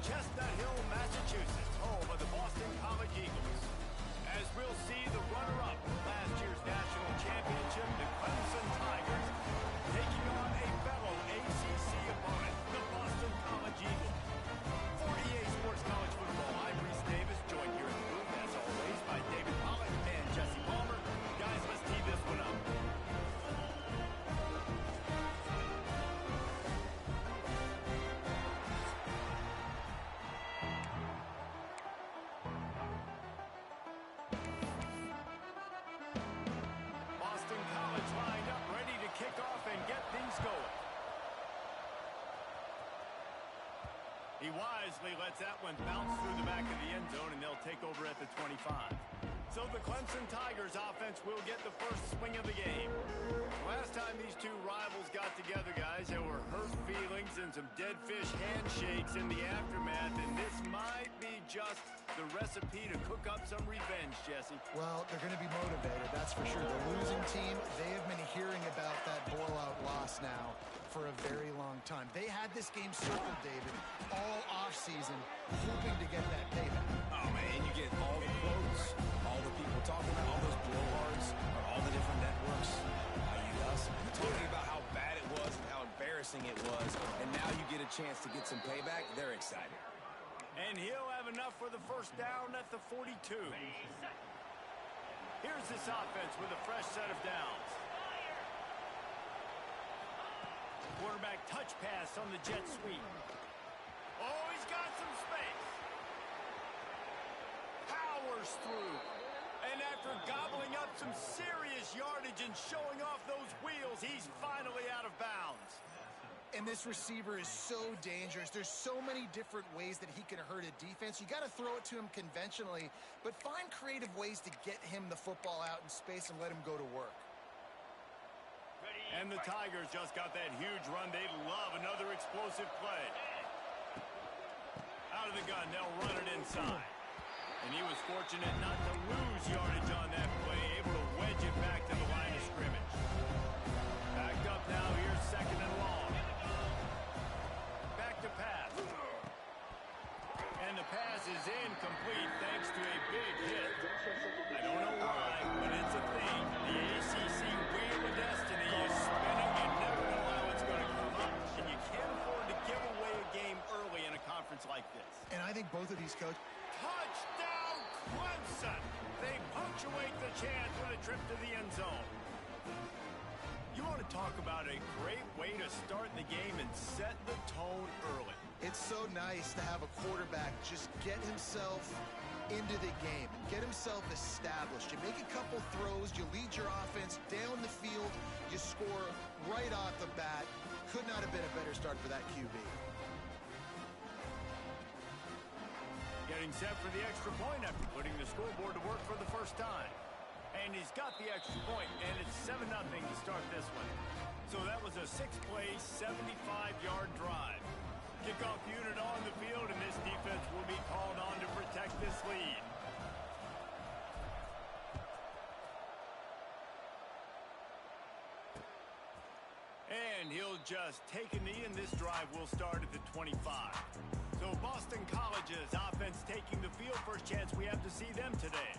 Chestnut Hill, Massachusetts, home of the Boston College Eagles. As we'll see the runner-up of last year's national championship, the Clemson Tigers, taking on a fellow ACC opponent, the Boston College Eagles. For EA Sports College Football, I'm Reese Davis, joined here in the booth, as always, by David Pollack and Jesse Palmer. Guys, let's tee this one up. Kick off and get things going. He wisely lets that one bounce through the back of the end zone, and they'll take over at the 25. So the Clemson Tigers offense will get the first swing of the game. Last time these two rivals got together, guys, there were hurt feelings and some dead fish handshakes in the aftermath, and this might be just the recipe to cook up some revenge, Jesse. Well, they're going to be motivated, that's for sure. The losing team, they have been hearing about that blowout loss now for a very long time. They had this game circled, David, all offseason, hoping to get that payback. Oh, man, you get all the quotes, all the people talking about all those blowhards on all the different networks, us, talking about how bad it was and how embarrassing it was, and now you get a chance to get some payback. They're excited. And he'll have enough for the first down at the 42. Here's this offense with a fresh set of downs. Quarterback touch pass on the jet sweep. Oh, he's got some space. Powers through. And after gobbling up some serious yardage and showing off those wheels, he's finally out of bounds. And this receiver is so dangerous. There's so many different ways that he can hurt a defense. You got to throw it to him conventionally, but find creative ways to get him the football out in space and let him go to work. And the Tigers just got that huge run. They love another explosive play. Out of the gun, they'll run it inside. And he was fortunate not to lose yardage on that play, able to wedge it back to the line of scrimmage. Backed up now, here's second and long. Back to pass. And the pass is incomplete thanks to a big hit. I don't know why, but it's a thing. The ACC Wheel of Destiny is spinning. You never know how it's going to come up, and you can't afford to give away a game early in a conference like this. And I think both of these coaches... Touchdown, Clemson! They punctuate the chance with a trip to the end zone. You want to talk about a great way to start the game and set the tone early. It's so nice to have a quarterback just get himself into the game and get himself established. You make a couple throws, you lead your offense down the field, you score right off the bat. Could not have been a better start for that QB. Getting set for the extra point after putting the scoreboard to work for the first time. And he's got the extra point, and it's 7-0 to start this one. So that was a 6-play, 75-yard drive. Kickoff unit on the field, and this defense will be called on to protect this lead. And he'll just take a knee, and this drive will start at the 25. So Boston College's offense taking the field. First chance we have to see them today.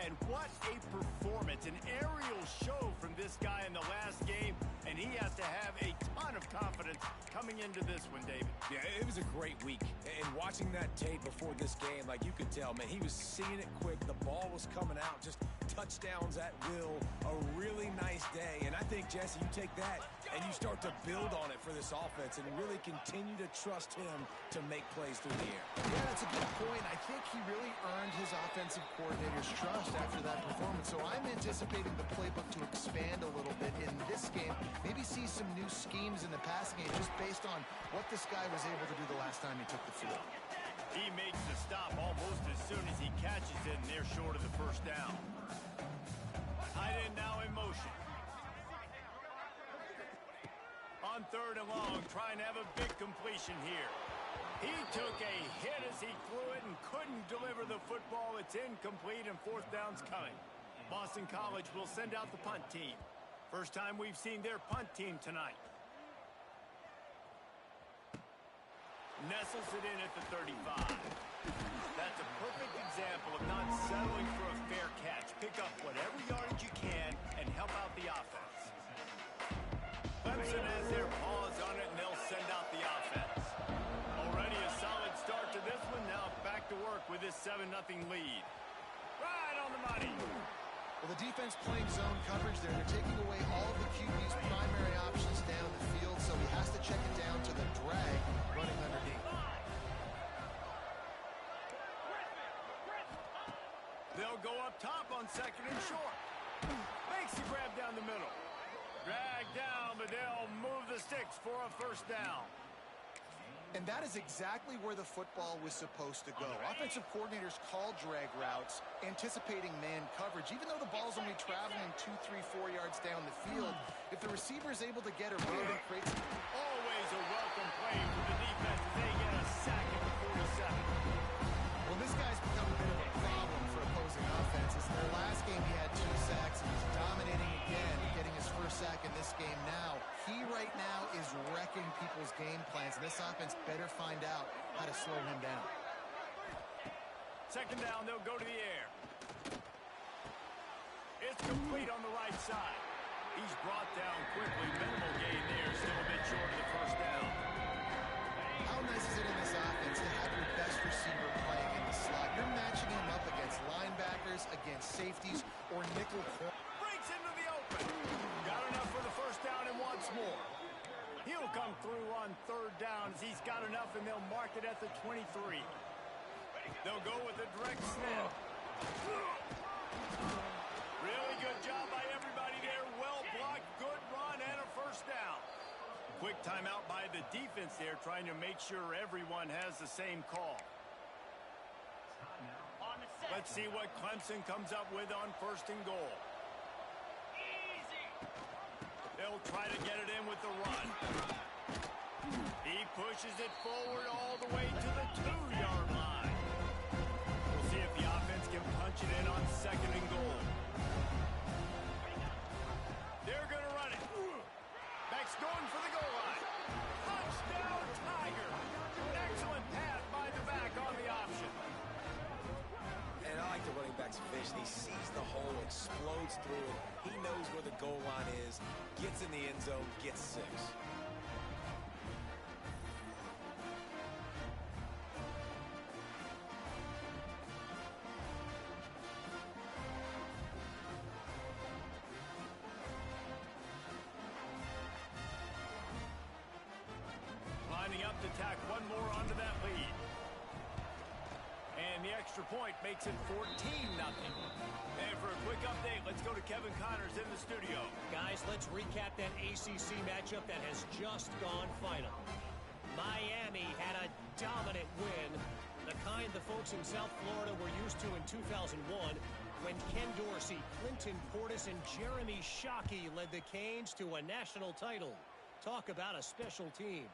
And what a performance, an aerial show from this guy in the last game, and he has to have a ton of confidence coming into this one, David. Yeah, it was a great week, and watching that tape before this game, like you could tell, man, he was seeing it quick, the ball was coming out, just touchdowns at will, a really nice day, and I think, Jesse, you take that and you start to build on it for this offense and really continue to trust him to make plays through the air. Yeah, that's a good point. I think he really earned his offensive coordinator's trust after that performance, so I'm anticipating the playbook to expand a little bit in this game, maybe see some new schemes in the passing game just based on what this guy was able to do the last time he took the field. He makes the stop almost as soon as he catches it, and they're short of the first down. Tight end now in motion. On third and long, trying to have a big completion here. He took a hit as he threw it and couldn't deliver the football. It's incomplete, and fourth down's coming. Boston College will send out the punt team. First time we've seen their punt team tonight. Nestles it in at the 35. That's a perfect example of not settling for a fair catch. Pick up whatever yardage you can and help out the offense. Clemson has their paws on it, and they'll send out the offense. Already a solid start to this one. Now back to work with this 7-0 lead. Right on the money. Well, the defense playing zone coverage there. They're taking away all of the QB's primary options down the field, so he has to check it down to the drag running underneath. They'll go up top on 2nd and short. Makes the grab down the middle. Drag down, but they'll move the sticks for a 1st down. And that is exactly where the football was supposed to go. Offensive coordinators call drag routes, anticipating man coverage. Even though the ball's only traveling 2, 3, 4 yards down the field, if the receiver is able to get a read and create... Always a welcome play for the defense as they get a sack at the 47. Well, this guy's become a bit of a problem for opposing offenses. In their last game, he had 2 sacks, and he's dominating again, getting his 1st sack in this game now. He right now is wrecking people's game plans, and this offense better find out how to slow him down. 2nd down, they'll go to the air. It's complete on the right side. He's brought down quickly. Minimal gain there, still a bit short of the 1st down. How nice is it in this offense to have your best receiver playing in the slot? You're matching him up against linebackers, against safeties, or nickel corners. Breaks into the open. Got enough for the 1st down and wants more. He'll come through on 3rd down as he's got enough, and they'll mark it at the 23. They'll go with a direct snap. Really good job by everybody there. Well blocked, good run, and a 1st down. Quick timeout by the defense there, trying to make sure everyone has the same call. Let's see what Clemson comes up with on 1st and goal. They'll try to get it in with the run. He pushes it forward all the way to the 2-yard line. We'll see if the offense can punch it in on 2nd and goal. They're going to run it. Beck's going for the goal line. Touchdown, Tiger. Excellent pass by the back on the option. And I like the running back's vision. He sees the hole, explodes through it. He knows where the goal line is, gets in the end zone, gets 6. Lining up to tack one more onto that lead. And the extra point makes it 14-0. And for a quick update, let's go to Kevin Connors in the studio. Guys, let's recap that ACC matchup that has just gone final. Miami had a dominant win, the kind the folks in South Florida were used to in 2001 when Ken Dorsey, Clinton Portis, and Jeremy Shockey led the Canes to a national title. Talk about a special team.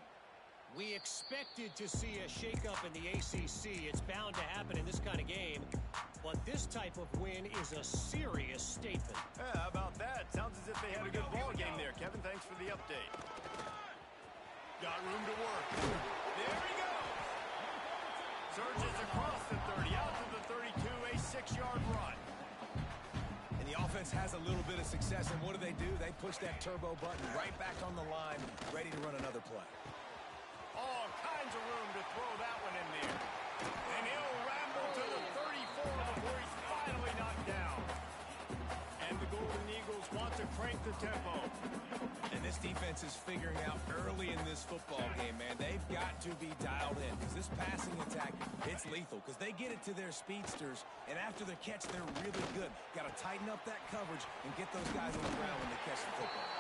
We expected to see a shakeup in the ACC. It's bound to happen in this kind of game. But this type of win is a serious statement. Yeah, how about that? Sounds as if they had a good ball game there. Kevin, thanks for the update. Got room to work. There he goes. Surges across the 30, out to the 32, a 6-yard run. And the offense has a little bit of success, and what do? They push that turbo button right back on the line, ready to run another play. All kinds of room to throw that one in there. And he'll ramble to the 34 before he's finally knocked down. And the Golden Eagles want to crank the tempo. And this defense is figuring out early in this football game, man. They've got to be dialed in because this passing attack, it's lethal because they get it to their speedsters, and after the catch, they're really good. Got to tighten up that coverage and get those guys on the ground when they catch the football.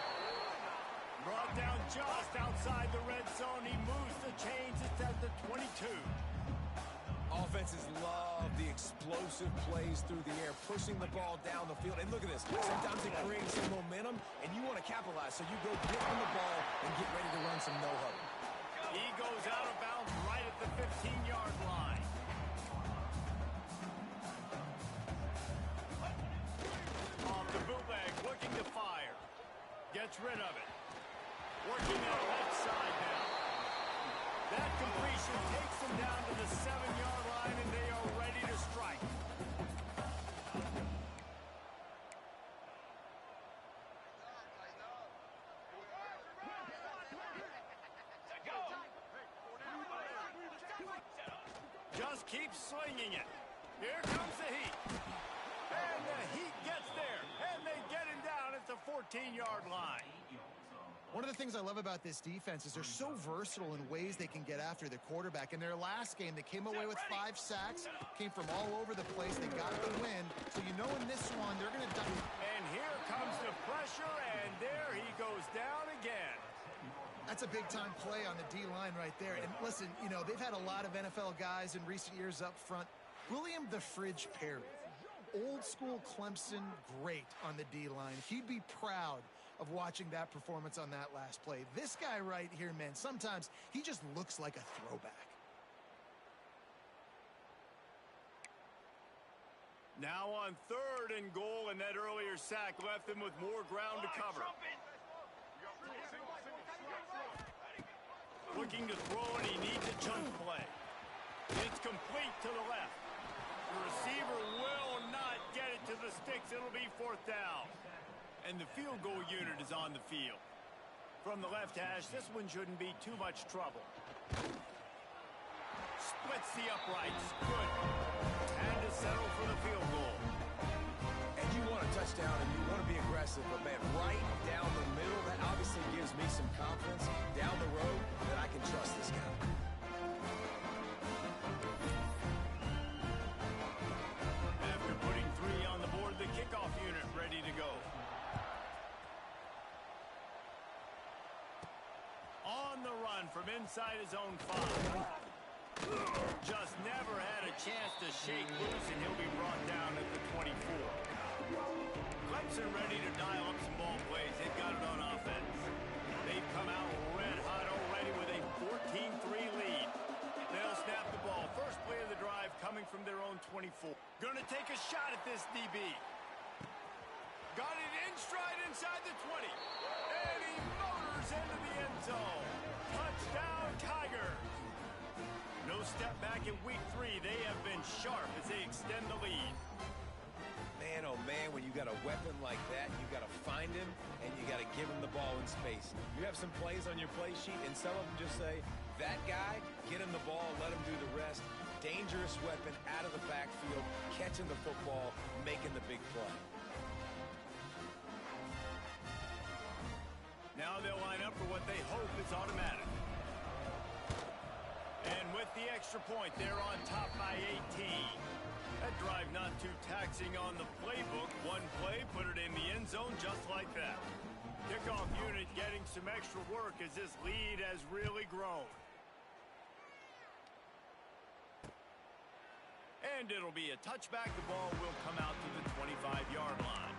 Brought down just outside the red zone. He moves the chains. It's at the 22. Offenses love the explosive plays through the air, pushing the ball down the field. And look at this. Sometimes it creates some momentum, and you want to capitalize. So you go get on the ball and get ready to run some no-huddle. He goes out of bounds right at the 15-yard line. Off the bootleg, looking to fire. Gets rid of it. Working that left side now. That completion's them down to the 7-yard line, and they are ready to strike. Just keep slinging it. Here comes the Heat. And the Heat gets there. And they get him down at the 14-yard line. One of the things I love about this defense is they're so versatile in ways they can get after the quarterback. In their last game, they came away with 5 sacks, came from all over the place. They got the win. So you know in this one, they're going to... And here comes the pressure, and there he goes down again. That's a big-time play on the D-line right there. And listen, you know, they've had a lot of NFL guys in recent years up front. William the Fridge Perry, old-school Clemson great on the D-line. He'd be proud of watching that performance on that last play. This guy right here, man, sometimes he just looks like a throwback. Now on 3rd and goal, and that earlier sack left them with more ground to cover. Looking to throw, and he needs a chunk play. It's complete to the left. The receiver will not get it to the sticks. It'll be 4th down. And the field goal unit is on the field. From the left hash, this one shouldn't be too much trouble. Splits the uprights. Good. And to settle for the field goal. And you want a touchdown and you want to be aggressive, but man, right down the middle, that obviously gives me some confidence down the road that I can trust this guy. After putting 3 on the board, the kickoff unit ready to go. On the run from inside his own 5. Just never had a chance to shake loose, and he'll be brought down at the 24. Clemson ready to dial up some ball plays. They've got it on offense. They've come out red hot already with a 14-3 lead. They'll snap the ball. First play of the drive coming from their own 24. Gonna take a shot at this DB. Got it in stride inside the 20. And he motors into the end zone. Touchdown, Tigers. No step back in week 3. They have been sharp as they extend the lead. Man, oh man, when you got a weapon like that, you got to find him and you got to give him the ball in space. You have some plays on your play sheet, and some of them just say, that guy, get him the ball, let him do the rest. Dangerous weapon out of the backfield, catching the football, making the big play. Now they'll line up for what they hope is automatic. And with the extra point, they're on top by 18. That drive not too taxing on the playbook. One play, put it in the end zone just like that. Kickoff unit getting some extra work as this lead has really grown. And it'll be a touchback. The ball will come out to the 25-yard line.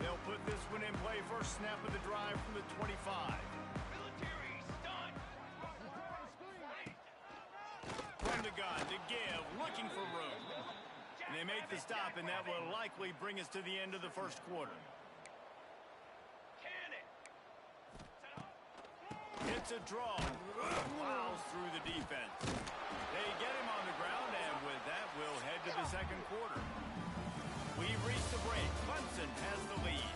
They'll put this one in play. First snap of the drive from the 25. From the gun to give, looking for room. And they make the stop, and that will likely bring us to the end of the first quarter. It's a draw. Plows through the defense. They get him on the ground, and with that, we'll head to the second quarter. We've reached the break. Clemson has the lead.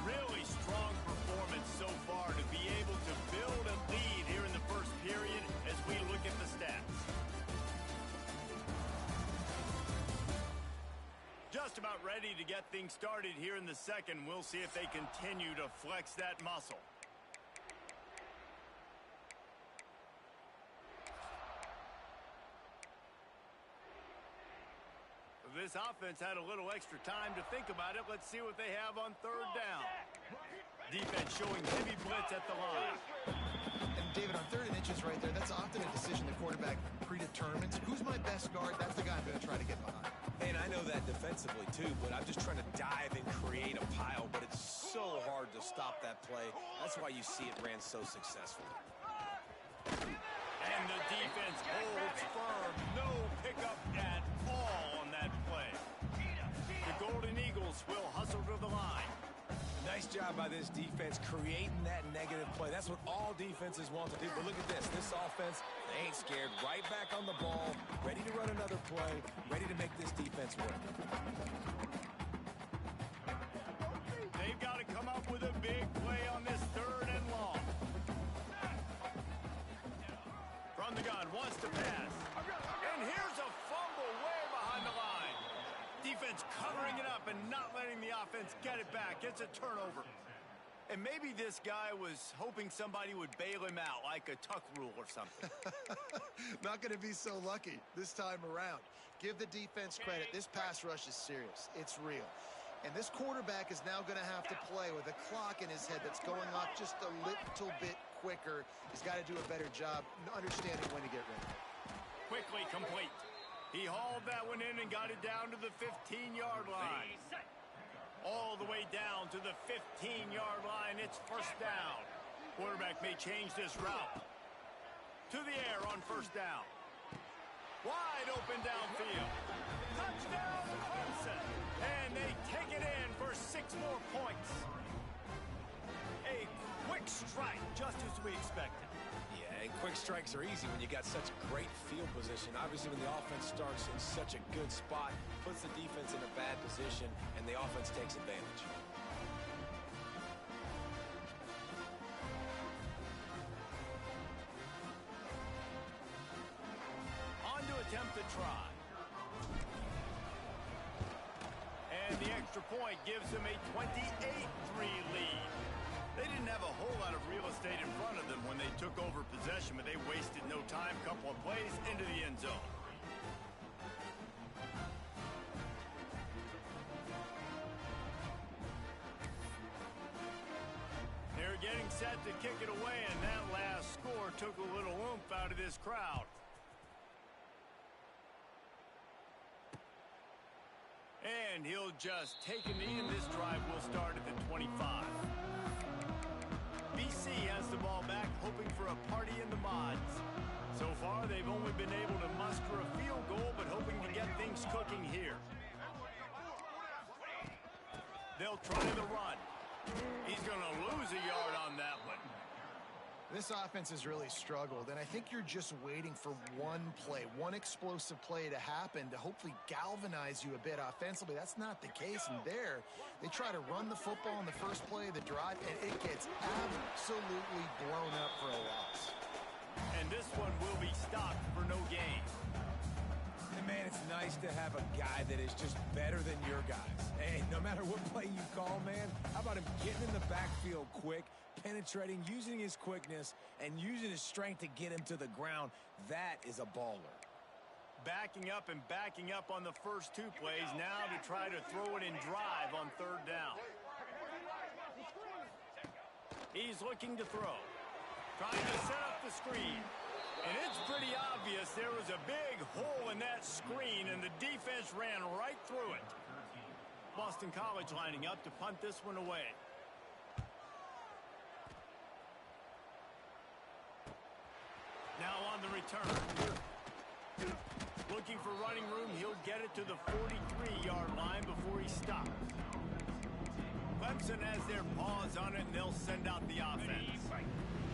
Really strong performance so far to be able to build a lead here in the first period as we look at the stats. Just about ready to get things started here in the second. We'll see if they continue to flex that muscle. This offense had a little extra time to think about it. Let's see what they have on 3rd down. Defense showing heavy blitz at the line. And David, on 3rd and inches right there, that's often a decision the quarterback predetermines. Who's my best guard? That's the guy I'm going to try to get behind. And I know that defensively too, but I'm just trying to dive and create a pile, but it's so hard to stop that play. That's why you see it ran so successfully. And the defense holds firm. No pickup at all on that play. The Golden Eagles will hustle to the line. Nice job by this defense creating that negative play. That's what all defenses want to do. But look at this. This offense, they ain't scared. Right back on the ball, ready to run another play, ready to make this defense work. They've got to come up with a big play on this 3rd and long. From the gun, wants to pass. And here's a fumble way behind the line. Defense covering it up and not letting the offense get it back. It's a turnover. And maybe this guy was hoping somebody would bail him out, like a tuck rule or something. Not going to be so lucky this time around. Give the defense credit. This pass rush is serious. It's real. And this quarterback is now going to have to play with a clock in his head that's going off just a little bit quicker. He's got to do a better job understanding when to get ready. Quickly complete. He hauled that one in and got it down to the 15-yard line. All the way down to the 15-yard line. It's first down. Quarterback may change this route. To the air on first down. Wide open downfield. Touchdown, Clemson. And they take it in for 6 more points. A quick strike, just as we expected. Yeah, and quick strikes are easy when you got such great field position. Obviously, when the offense starts in such a good spot, puts the defense in a bad position, and the offense takes advantage. On to attempt to try. And the extra point gives them a 28-3 lead. They didn't have a whole lot of real estate in front of them when they took over possession, but they wasted no time. Couple of plays into the end zone. They're getting set to kick it away, and that last score took a little oomph out of this crowd. And he'll just take a knee, and this drive will start at the 25. BC has the ball back, hoping for a party in the mods. So far, they've only been able to muster a field goal, but hoping to get things cooking here. They'll try the run. He's going to lose a yard on that one. This offense has really struggled, and I think you're just waiting for one play, one explosive play to happen to hopefully galvanize you a bit offensively. That's not the case, and there, they try to run the football in the first play of the drive, and it gets absolutely blown up for a loss. And this one will be stopped for no gain. And man, it's nice to have a guy that is just better than your guys. Hey, no matter what play you call, man, how about him getting in the backfield quick, penetrating, using his quickness, and using his strength to get him to the ground? That is a baller. Backing up and backing up on the first 2 plays, now to try to throw it in drive on 3rd down. He's looking to throw. Trying to set up the screen. And it's pretty obvious there was a big hole in that screen, and the defense ran right through it. Boston College lining up to punt this one away. Now on the return. Looking for running room. He'll get it to the 43-yard line before he stops. Clemson has their paws on it, and they'll send out the offense.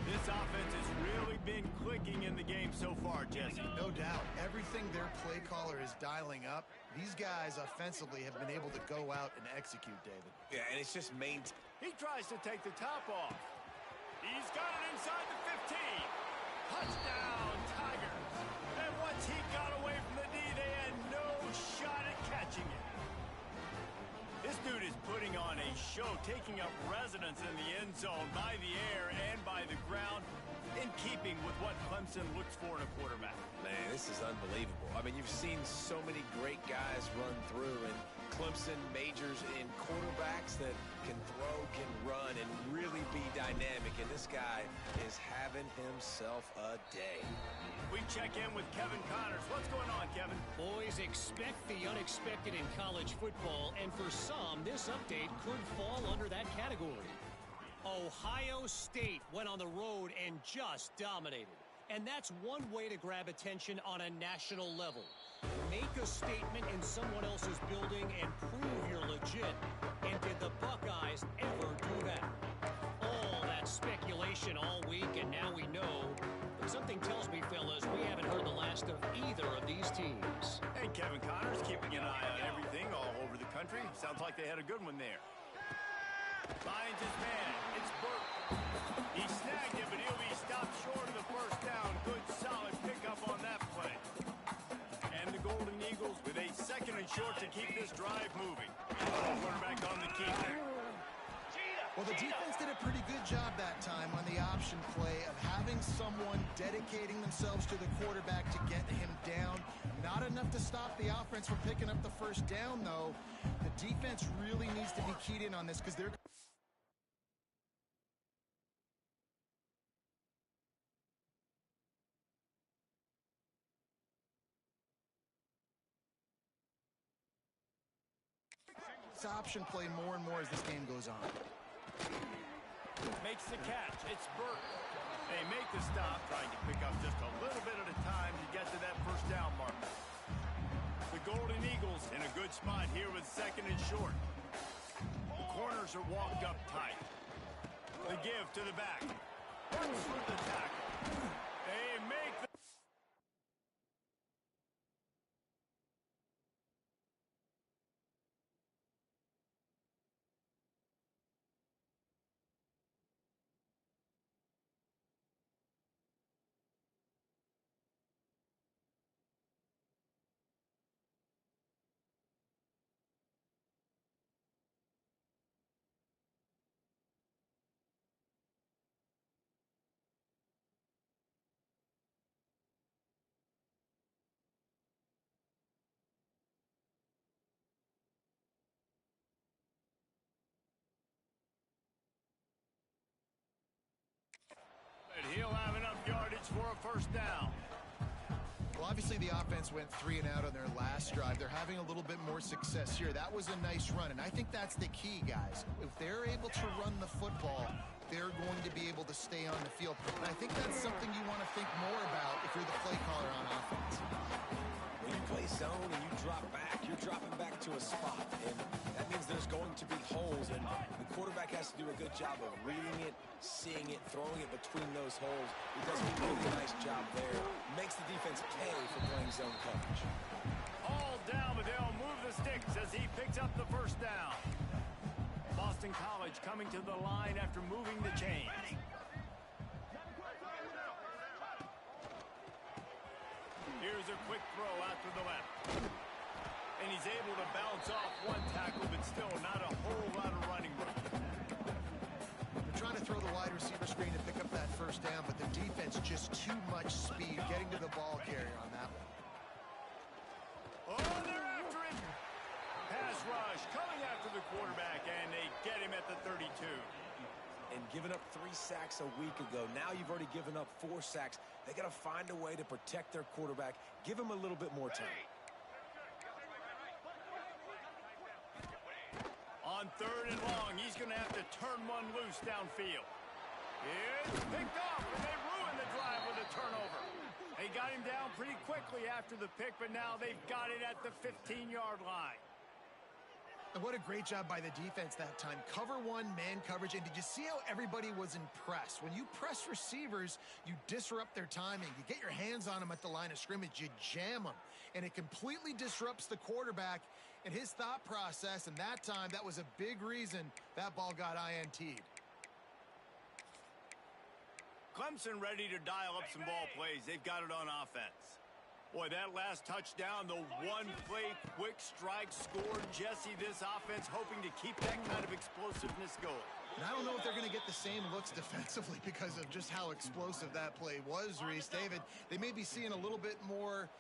This offense has really been clicking in the game so far, Jesse. No doubt. Everything their play caller is dialing up, these guys offensively have been able to go out and execute, David. Yeah, and it's just He tries to take the top off. He's got it inside the 15. Touchdown, Tigers. And once he got away from the D, they had no shot at catching it. This dude is putting on a show, taking up residence in the end zone by the air and by the ground, in keeping with what Clemson looks for in a quarterback. Man, this is unbelievable. I mean, you've seen so many great guys run through, and Clemson majors in quarterbacks that can throw, can run, and really be dynamic, and this guy is having himself a day. We check in with Kevin Connors. What's going on, Kevin? Boys, expect the unexpected in college football, and for some, this update could fall under that category. Ohio State went on the road and just dominated. And that's one way to grab attention on a national level. Make a statement in someone else's building and prove you're legit. And did the Buckeyes ever do that? All that speculation all week, and now we know. But something tells me, fellas, we haven't heard the last of either of these teams. And Kevin Connors keeping an eye on everything all over the country. Sounds like they had a good one there. Finds his man. It's Burke. He snagged it, but he'll be stopped short of the first down. Good, solid pickup on that play. And the Golden Eagles with a second and short to keep this drive moving. Quarterback on the keep there. Well, the defense did a pretty good job that time on the option play of having someone dedicating themselves to the quarterback to get him down. Not enough to stop the offense from picking up the first down, though. The defense really needs to be keyed in on this because they're... This option play more and more as this game goes on. Makes the catch. It's Burke. They make the stop, trying to pick up just a little bit at a time to get to that first down marker. The Golden Eagles in a good spot here with second and short. The corners are walked up tight. The give to the back. Burks for the tackle. They make the... He'll have enough yardage for a first down. Well, obviously the offense went 3 and out on their last drive. They're having a little bit more success here. That was a nice run, and I think that's the key, guys. If they're able to run the football, they're going to be able to stay on the field. And I think that's something you want to think more about if you're the play caller on offense. When you play zone and you drop back, you're dropping back to a spot. And that means there's going to be holes. And the quarterback has to do a good job of reading it, seeing it, throwing it between those holes. He does a really nice job there. Makes the defense pay for playing zone coverage. All down, but they'll move the sticks as he picks up the first down. Boston College coming to the line after moving the chains. Here's a quick throw out to the left. And he's able to bounce off one tackle, but still not a whole lot of running room. They're trying to throw the wide receiver screen to pick up that first down, but the defense just too much speed getting to the ball carrier on that one. Oh, they're after him. Pass rush coming after the quarterback, and they get him at the 32. And giving up 3 sacks a week ago. Now you've already given up 4 sacks. They got to find a way to protect their quarterback. Give him a little bit more time. On 3rd and long, he's going to have to turn one loose downfield. It's picked off, and they ruin the drive with a turnover. They got him down pretty quickly after the pick, but now they've got it at the 15-yard line. And what a great job by the defense that time. Cover one, man coverage. And did you see how everybody was impressed? When you press receivers, you disrupt their timing. You get your hands on them at the line of scrimmage. You jam them. And it completely disrupts the quarterback and his thought process. And that time, that was a big reason that ball got INT'd. Clemson ready to dial up some ball plays. They've got it on offense. Boy, that last touchdown, the one-play quick strike scored. Jesse, this offense hoping to keep that kind of explosiveness going. And I don't know if they're going to get the same looks defensively because of just how explosive that play was, Reese. David, they may be seeing a little bit more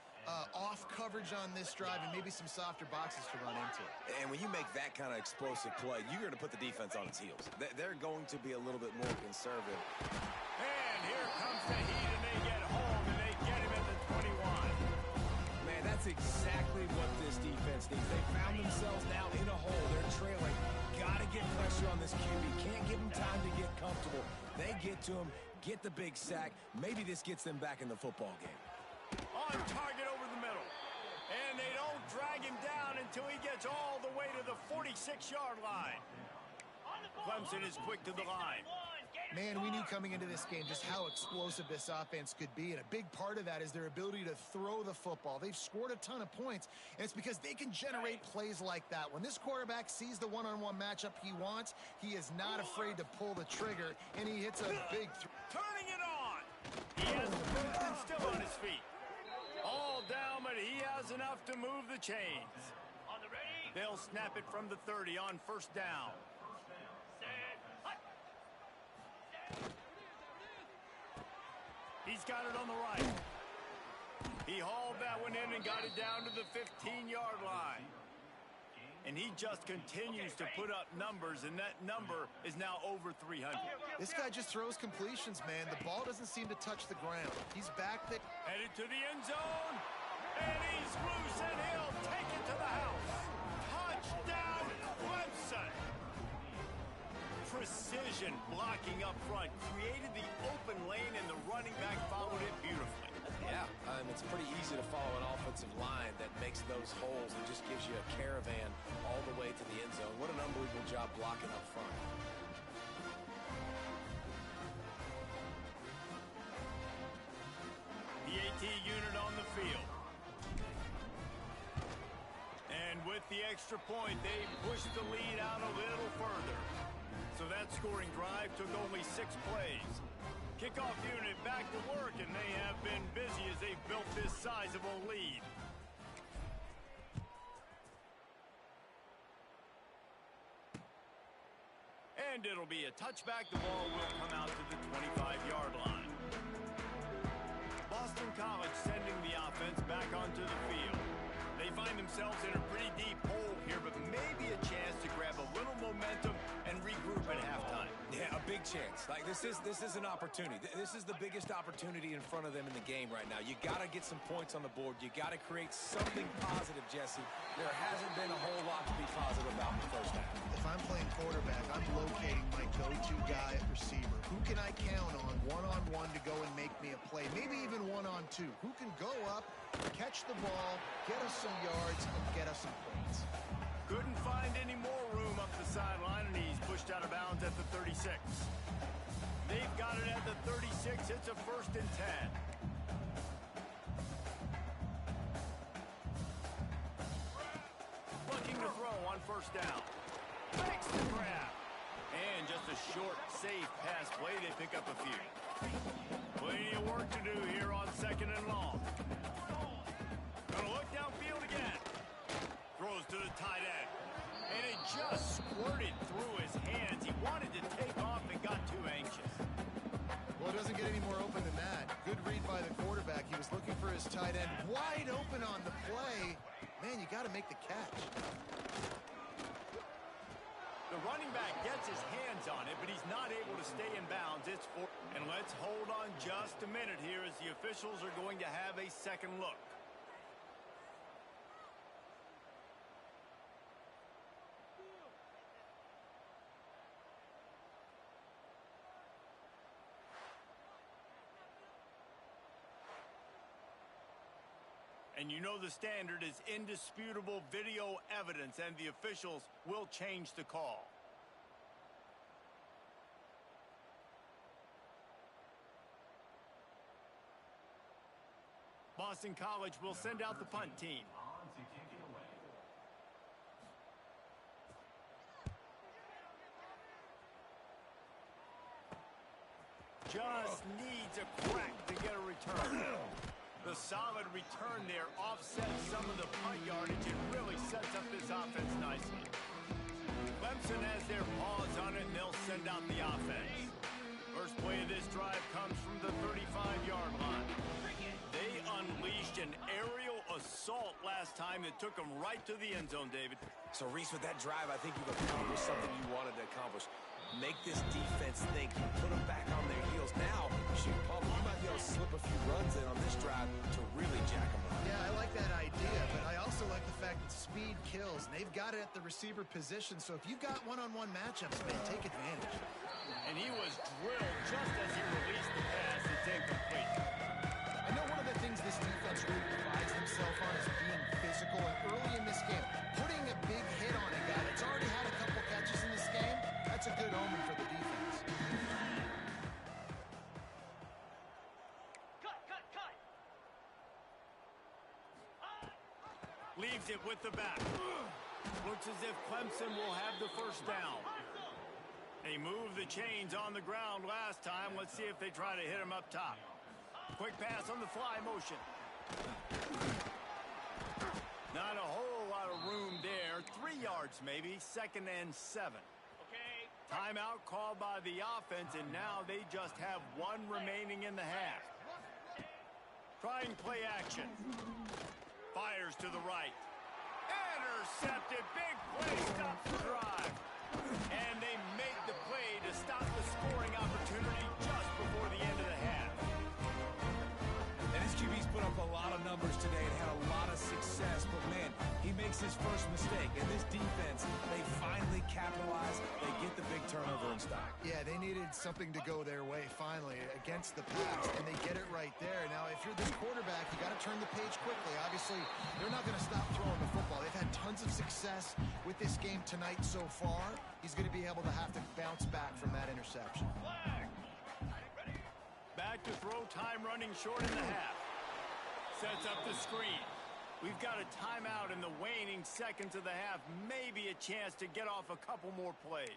off coverage on this drive and maybe some softer boxes to run into. And when you make that kind of explosive play, you're going to put the defense on its heels. They're going to be a little bit more conservative. And here comes the heat, and they get home, and they get him at the 21. Man, that's exactly what this defense needs. They found themselves now in a hole. They're trailing. Got to get pressure on this QB. Can't give him time to get comfortable. They get to him, get the big sack. Maybe this gets them back in the football game. On target over the middle. And they don't drag him down until he gets all the way to the 46-yard line. Clemson is quick to the line. Man, we knew coming into this game just how explosive this offense could be, and a big part of that is their ability to throw the football. They've scored a ton of points, and it's because they can generate plays like that. When this quarterback sees the one-on-one matchup he wants, he is not afraid to pull the trigger, and he hits a big turning it on. He has the first and still on his feet. All down, but he has enough to move the chains. They'll snap it from the 30 on first down. He's got it on the right. He hauled that one in and got it down to the 15-yard line. And he just continues to put up numbers, and that number is now over 300. This guy just throws completions, man. The ball doesn't seem to touch the ground. He's back there. Headed to the end zone. And he's loose, and he'll take it to the house. Touchdown, Clemson. Precision blocking up front created the open lane, and the running back followed it beautifully. Yeah, it's pretty easy to follow an offensive line that makes those holes and just gives you a caravan all the way to the end zone. What an unbelievable job blocking up front. The AT unit on the field. And with the extra point, they pushed the lead out a little further. So that scoring drive took only 6 plays. Kickoff unit back to work, and they have been busy as they've built this sizable lead. And it'll be a touchback. The ball will come out to the 25-yard line. Boston College sending the offense back onto the field. They find themselves in a pretty deep hole here, but maybe a chance to grab a little momentum and regroup at halftime. Yeah, a big chance. Like, this is an opportunity. This is the biggest opportunity in front of them in the game right now. You got to get some points on the board. You got to create something positive, Jesse. There hasn't been a whole lot to be positive about in the first half. If I'm playing quarterback, I'm locating my go-to guy at receiver. Who can I count on one-on-one to go and make me a play? Maybe even one-on-two. Who can go up, catch the ball, get us some yards, and get us some points? Couldn't find any more room up the sideline, and he's pushed out of bounds at the 36. They've got it at the 36. It's a 1st and 10. Looking to throw on first down. Makes the grab. And just a short, safe pass play. They pick up a few. Plenty of work to do here on 2nd and long. Gonna look downfield again. Throws to the tight end. And it just squirted through his hands. He wanted to take off and got too anxious. Well, it doesn't get any more open than that. Good read by the quarterback. He was looking for his tight end wide open on the play. Man, you got to make the catch. The running back gets his hands on it, but he's not able to stay in bounds. It's 4. And let's hold on just a minute here as the officials are going to have a second look. And you know the standard is indisputable video evidence, and the officials will change the call. Boston College will send out the punt team. Just needs a crack to get a return. The solid return there offsets some of the punt yardage and really sets up this offense nicely. Clemson has their paws on it, and they'll send out the offense. First play of this drive comes from the 35-yard line. They unleashed an aerial assault last time that took them right to the end zone, David. So, Reese, with that drive, I think you've accomplished something you wanted to accomplish. Make this defense think. You put them back on their heels. Now, shoot, Paul, you might be able to slip a few runs in on this drive to really jack them up. Yeah, I like that idea, but I also like the fact that speed kills. They've got it at the receiver position, so if you've got one-on-one matchups, man, take advantage. And he was drilled just as he released the Leaves it with the back. Looks as if Clemson will have the first down. They moved the chains on the ground last time. Let's see if they try to hit him up top. Quick pass on the fly motion. Not a whole lot of room there. 3 yards maybe. 2nd and 7. Timeout called by the offense, and now they just have one remaining in the half. Trying play action. Fires to the right. Intercepted. Big play. Stops the drive. And they make the play to stop the scoring opportunity just before the end of the half. And his QB's put up a lot of numbers today and had a lot of success. But, man, he makes his first mistake. And this defense, they finally capitalize. They get the big turnover and stop. Yeah, they needed something to go their way finally against the pass, and they get it right there. Now, if you're this quarterback, you got to turn the page quickly. Obviously, they're not going to stop throwing the football. They've had tons of success with this game tonight so far. He's going to be able to have to bounce back from that interception. Back to throw, time running short in the half. Sets up the screen. We've got a timeout in the waning seconds of the half. Maybe a chance to get off a couple more plays.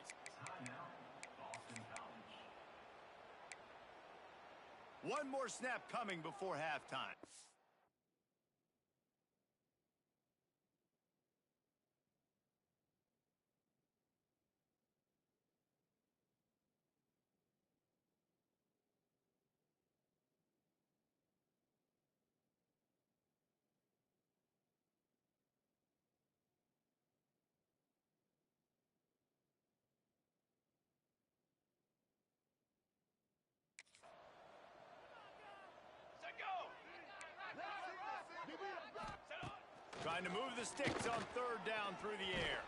One more snap coming before halftime. Trying to move the sticks on 3rd down through the air.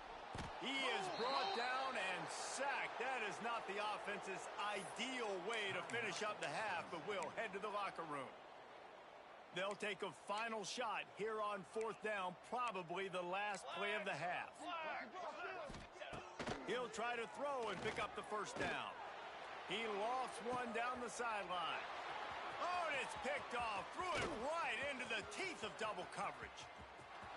He is brought down and sacked. That is not the offense's ideal way to finish up the half, but we'll head to the locker room. They'll take a final shot here on 4th down, probably the last play of the half. He'll try to throw and pick up the first down. He lofts one down the sideline. Oh, and it's picked off. Threw it right into the teeth of double coverage.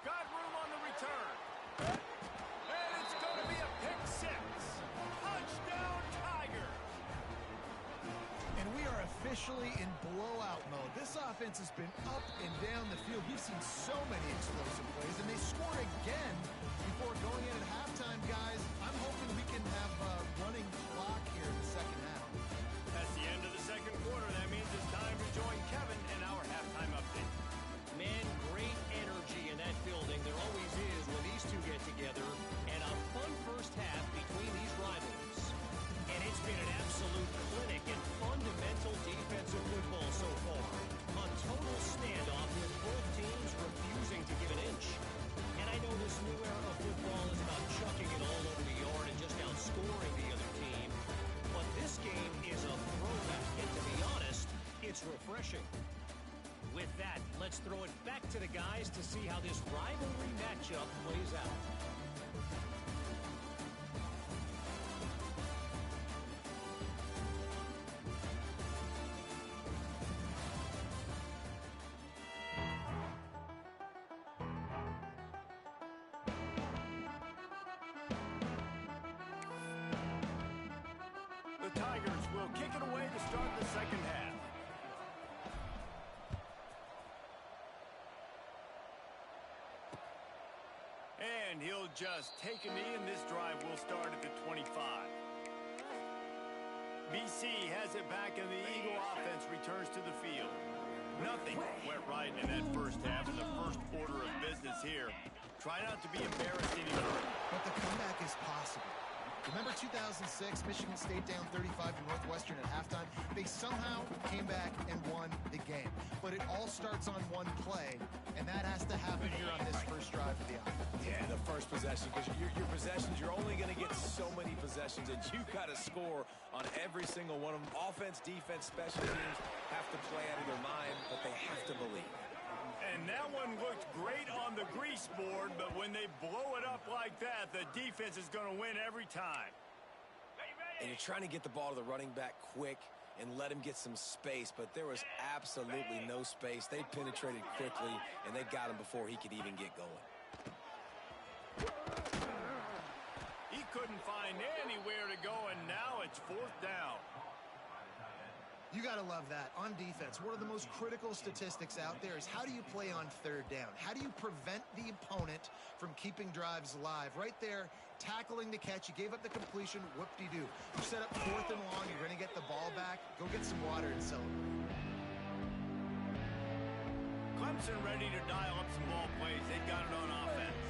Got room on the return. And it's going to be a pick 6. Touchdown, Tigers. And we are officially in blowout mode. This offense has been up and down the field. We've seen so many explosive plays, and they scored again before going in at halftime, guys. I'm hoping we can have a running clock here in the second half. That's the end of the second quarter. That means it's time to join Kevin in our halftime update. Man, great energy in that building. There always is when these two get together. And a fun first half between these rivalries. And it's been an absolute clinic in fundamental defensive football so far. A total standoff with both teams refusing to give an inch. And I know this new era of football is about chucking it all over the yard and just outscoring the other team. But this game is a throwback. And to be honest, it's refreshing. With that, let's throw it back to the guys to see how this rivalry matchup plays out. The Tigers will kick it away to start the second half. And he'll just take a knee, and this drive will start at the 25. BC has it back, and the Eagle offense returns to the field. Nothing went right in that first half in the first order of business here. Try not to be embarrassed anymore. But the comeback is possible. Remember 2006, Michigan State down 35 to Northwestern at halftime? They somehow came back and won the game. But it all starts on one play, and that has to happen here on this first drive of the offense. Yeah, the first possession, because your possessions, you're only going to get so many possessions, and you got to score on every single one of them. Offense, defense, special teams have to play out of their mind, but they have to believe. And that one looked great on the grease board, but when they blow it up like that, the defense is going to win every time. And you're trying to get the ball to the running back quick and let him get some space, but there was absolutely no space. They penetrated quickly, and they got him before he could even get going. couldn't find anywhere to go, and now it's 4th down. You got to love that. On defense, one of the most critical statistics out there is how do you play on 3rd down? How do you prevent the opponent from keeping drives alive? Right there, tackling the catch. You gave up the completion. Whoop-de-doo. You set up 4th and long. You're going to get the ball back. Go get some water and celebrate. Clemson ready to dial up some ball plays. They've got it on offense.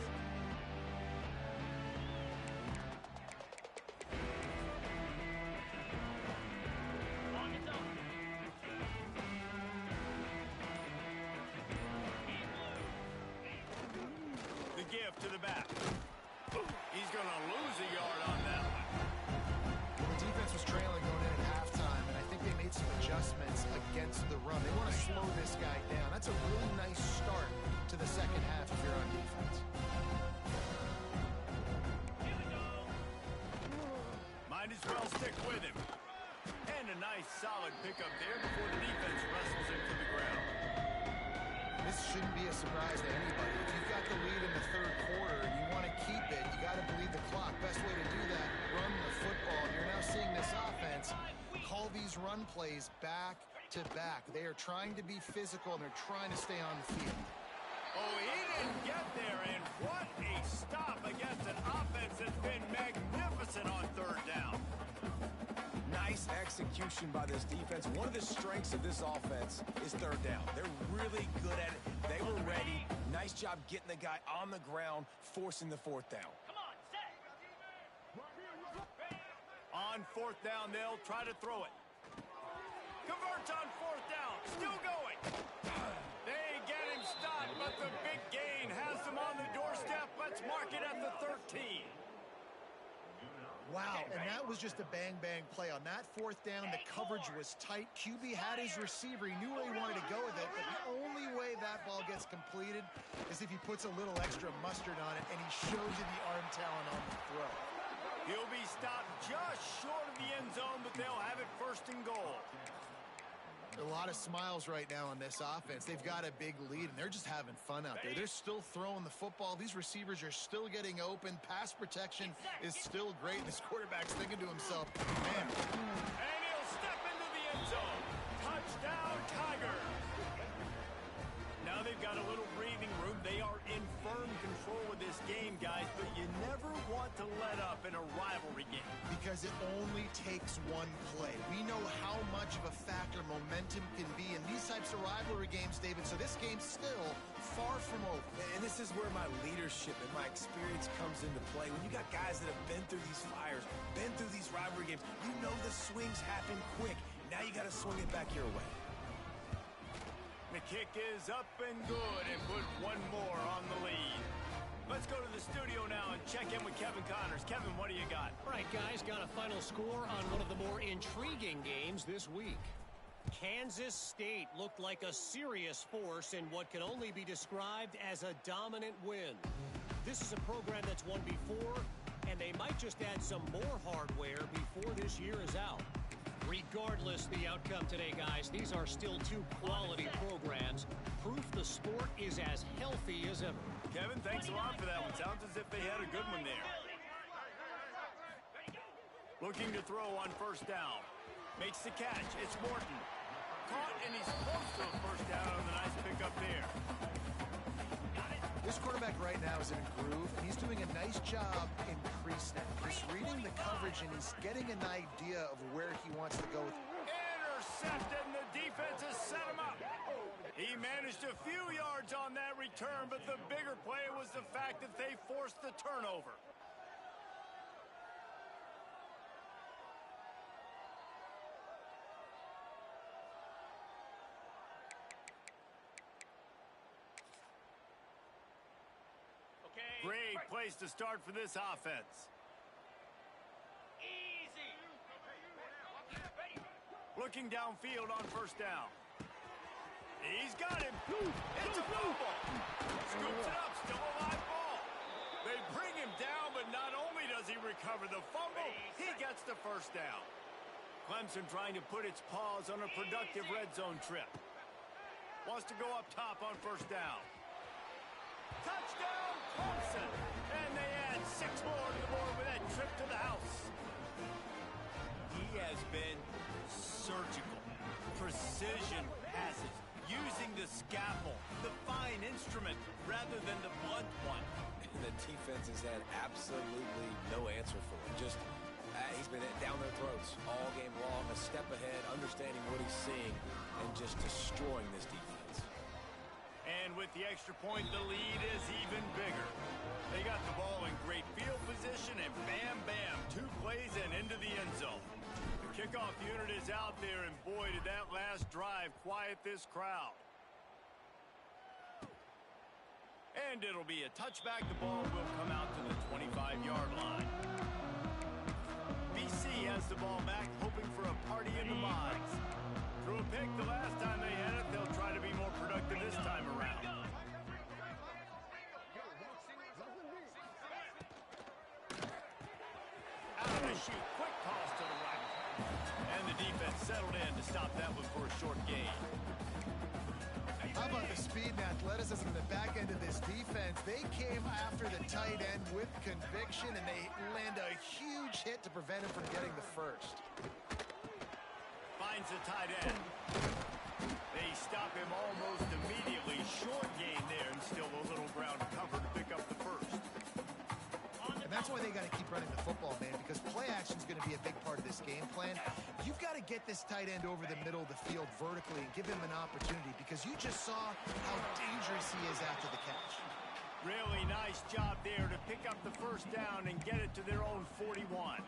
Give to the back. He's going to lose a yard on that one. Well, the defense was trailing going in at halftime, and I think they made some adjustments against the run. They want to slow this guy down. That's a really nice start to the second half if you're on defense. Might as well stick with him. And a nice solid pickup there before the defense wrestles him to the ground. This shouldn't be a surprise to anybody. If you've got the lead in the 3rd quarter and you want to keep it, you got to bleed the clock. Best way to do that, run the football. You're now seeing this offense call these run plays back to back. They are trying to be physical, and they're trying to stay on the field. Oh, he didn't get there, and what a stop against an offense that's been magnificent on 3rd down. Nice execution by this defense. One of the strengths of this offense is 3rd down. They're really good at it. They were ready. Nice job getting the guy on the ground, forcing the 4th down. On 4th down, they'll try to throw it. Converts on 4th down. Still going. They get him stopped, but the big gain has them on the doorstep. Let's mark it at the 13. Wow, and that was just a bang-bang play. On that 4th down, the coverage was tight. QB had his receiver. He knew where he wanted to go with it, but the only way that ball gets completed is if he puts a little extra mustard on it, and he shows you the arm talent on the throw. He'll be stopped just short of the end zone, but they'll have it 1st and goal. A lot of smiles right now on this offense. They've got a big lead, and they're just having fun out there. They're still throwing the football. These receivers are still getting open. Pass protection is still great. This quarterback's thinking to himself, man. And he'll step into the end zone. Touchdown, Tigers. Now they've got a little breathing room. They are in firm control of this game, guys, but you never want to let up in a rivalry game. Because it only takes one play. We know how much of a factor momentum can be in these types of rivalry games, David, so this game's still far from over. And this is where my leadership and my experience comes into play. When you got guys that have been through these fires, been through these rivalry games, you know the swings happen quick. Now you got to swing it back your way. The kick is up and good, and put one more on the lead. Let's go to the studio now and check in with Kevin Connors. Kevin, what do you got? All right, guys, got a final score on one of the more intriguing games this week. Kansas State looked like a serious force in what can only be described as a dominant win. This is a program that's won before, and they might just add some more hardware before this year is out. Regardless the outcome today, guys, these are still 2 quality programs. Proof the sport is as healthy as ever. Kevin, thanks a lot for that one. Sounds as if they had a good one there. Looking to throw on 1st down. Makes the catch. It's Morton. Caught, and he's close to a 1st down on the nice pickup there. This quarterback right now is in a groove, and he's doing a nice job in pre-snap. He's reading the coverage, and he's getting an idea of where he wants to go with it. Intercepted, and the defense has set him up. He managed a few yards on that return, but the bigger play was the fact that they forced the turnover. Great place to start for this offense. Easy. Looking downfield on 1st down. He's got him. It's a fumble. Scoops it up. Still a live ball. They bring him down, but not only does he recover the fumble, he gets the 1st down. Clemson trying to put its paws on a productive red zone trip. Wants to go up top on 1st down. Touchdown, Clemson! And they add 6 more to the board with that trip to the house. He has been surgical. Precision passes, using the scalpel, the fine instrument, rather than the blunt one. The defense has had absolutely no answer for him. Just, he's been down their throats all game long, a step ahead, understanding what he's seeing, and just destroying this defense. And with the extra point, the lead is even bigger. They got the ball in great field position, and bam, bam, 2 plays and into the end zone. The kickoff unit is out there, and boy, did that last drive quiet this crowd. And it'll be a touchback. The ball will come out to the 25-yard line. BC has the ball back, hoping for a party in the mods. Threw a pick the last time they had it. They'll try to be more productive this time around. Out of the chute, quick toss to the right. And the defense settled in to stop that one for a short gain. How about the speed and athleticism in the back end of this defense? They came after the tight end with conviction, and they land a huge hit to prevent him from getting the first. Finds the tight end. They stop him almost immediately. Short gain there, and still a little ground to cover to pick up the first. And that's why they got to keep running the football, man, because play action is going to be a big part of this game plan. You've got to get this tight end over the middle of the field vertically and give him an opportunity, because you just saw how dangerous he is after the catch. Really nice job there to pick up the first down and get it to their own 41.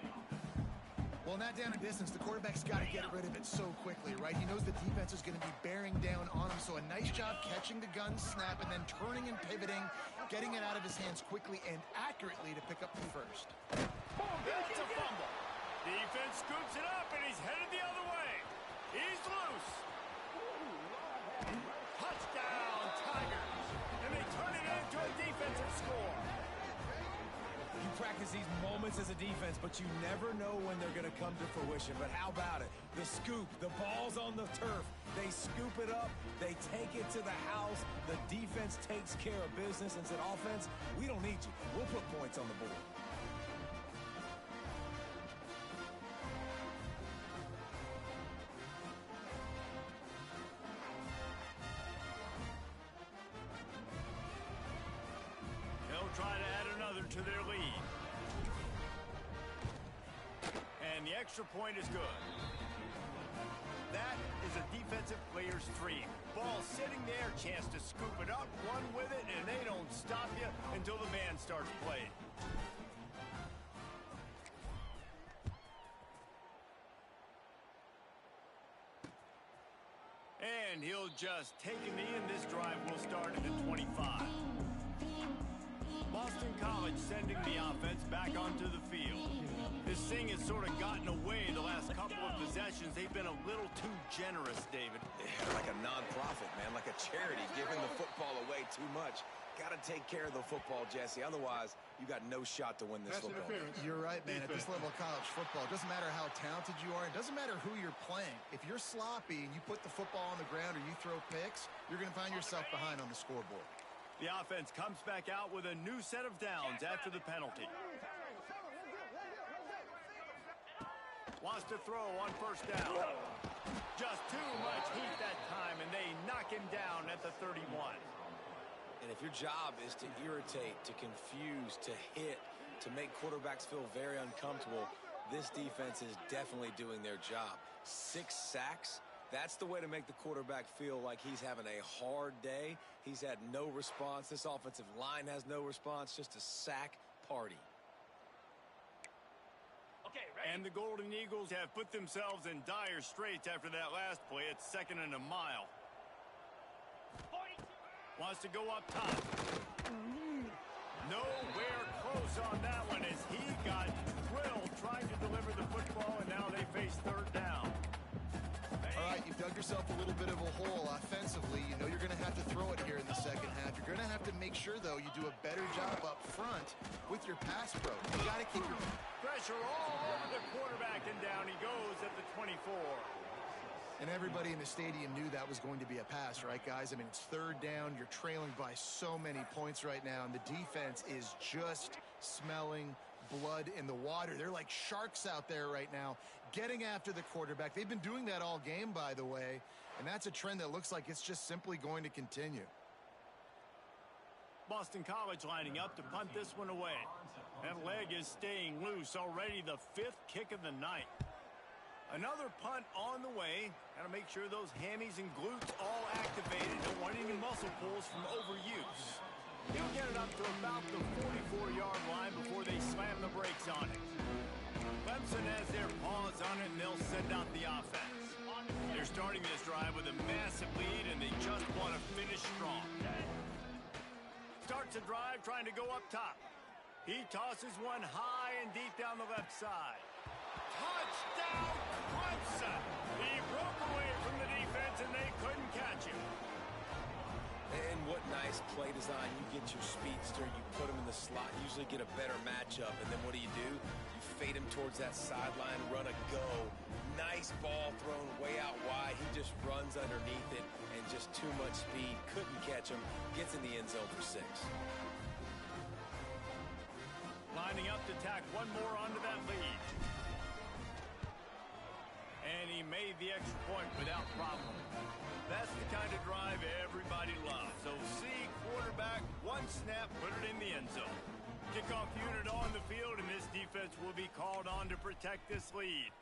Well, in that down and distance, the quarterback's got to get rid of it so quickly, right? He knows the defense is going to be bearing down on him, so a nice job catching the gun snap and then turning and pivoting, getting it out of his hands quickly and accurately to pick up the first. That's a fumble. Defense scoops it up, and he's headed the other way. He's loose. Touchdown, Tigers. And they turn it into a defensive score. You practice these moments as a defense, but you never know when they're going to come to fruition. But how about it? The scoop, the ball's on the turf. They scoop it up. They take it to the house. The defense takes care of business and said, offense, we don't need you. We'll put points on the board. They'll try to add another to their lead. And the extra point is good. That is a defensive player's dream. Ball sitting there, chance to scoop it up, run with it, and they don't stop you until the man starts playing. And he'll just take a knee, and this drive will start at the 25. Boston College sending the offense back onto the field. This thing has sort of gotten away the last couple of possessions. They've been a little too generous, David. Yeah, like a non-profit, man, like a charity, giving the football away too much. Got to take care of the football, Jesse. Otherwise, you got no shot to win this football game. You're right, man. At this level of college football, it doesn't matter how talented you are. It doesn't matter who you're playing. If you're sloppy and you put the football on the ground or you throw picks, you're going to find yourself behind on the scoreboard. The offense comes back out with a new set of downs after the penalty. Wants to throw on first down. Just too much heat that time, and they knock him down at the 31. And if your job is to irritate, to confuse, to hit, to make quarterbacks feel very uncomfortable, this defense is definitely doing their job. 6 sacks. That's the way to make the quarterback feel like he's having a hard day. He's had no response. This offensive line has no response. Just a sack party. Okay, ready? And the Golden Eagles have put themselves in dire straits after that last play. It's 2nd and a mile. Wants to go up top. Nowhere close on that one as he got drilled trying to deliver the football, and now they face 3rd down. All right, you've dug yourself a little bit of a hole offensively. You know you're going to have to throw it here in the second half. You're going to have to make sure, though, you do a better job up front with your pass pro. You got to keep your pressure all over the quarterback, and down he goes at the 24. And everybody in the stadium knew that was going to be a pass, right, guys? I mean, it's third down. You're trailing by so many points right now, and the defense is just smelling blood in the water. They're like sharks out there right now, getting after the quarterback. They've been doing that all game, by the way, and that's a trend that looks like it's just simply going to continue. Boston College lining up to punt this one away. That leg is staying loose. Already the 5th kick of the night. Another punt on the way. Got to make sure those hammies and glutes all activated. Don't want any muscle pulls from overuse. He'll get it up to about the 44-yard line before they slam the brakes on it. Clemson has their paws on it, and they'll send out the offense. They're starting this drive with a massive lead, and they just want to finish strong. Starts a drive trying to go up top. He tosses one high and deep down the left side. Touchdown, Clemson! He broke away from the defense, and they couldn't catch him. And what nice play design. You get your speedster, you put him in the slot, usually get a better matchup, and then what do? You fade him towards that sideline, run a go. Nice ball thrown way out wide. He just runs underneath it, and just too much speed. Couldn't catch him. Gets in the end zone for 6. Lining up to tack one more onto that lead. And he made the extra point without problem. That's the kind of drive everybody loves. So see, quarterback, one snap, put it in the end zone. Kickoff unit on the field, and this defense will be called on to protect this lead.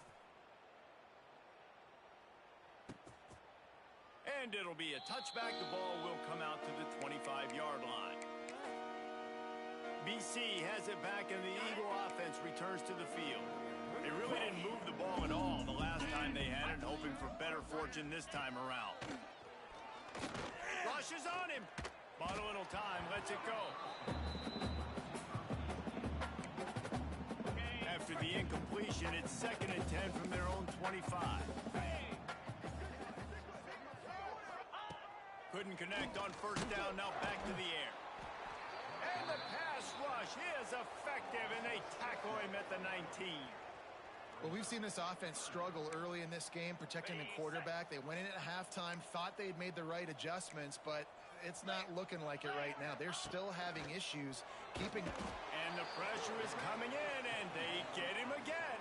And it'll be a touchback. The ball will come out to the 25-yard line. BC has it back, and the Eagle offense returns to the field. They really didn't move the ball at all the last time they had it, hoping for better fortune this time around. Rushes on him. Bought a little time, lets it go. After the incompletion, it's 2nd and 10 from their own 25. Couldn't connect on 1st down, now back to the air. And the pass rush is effective, and they tackle him at the 19. Well, we've seen this offense struggle early in this game, protecting the quarterback. They went in at halftime, thought they'd made the right adjustments, but it's not looking like it right now. They're still having issues keeping. And the pressure is coming in, and they get him again.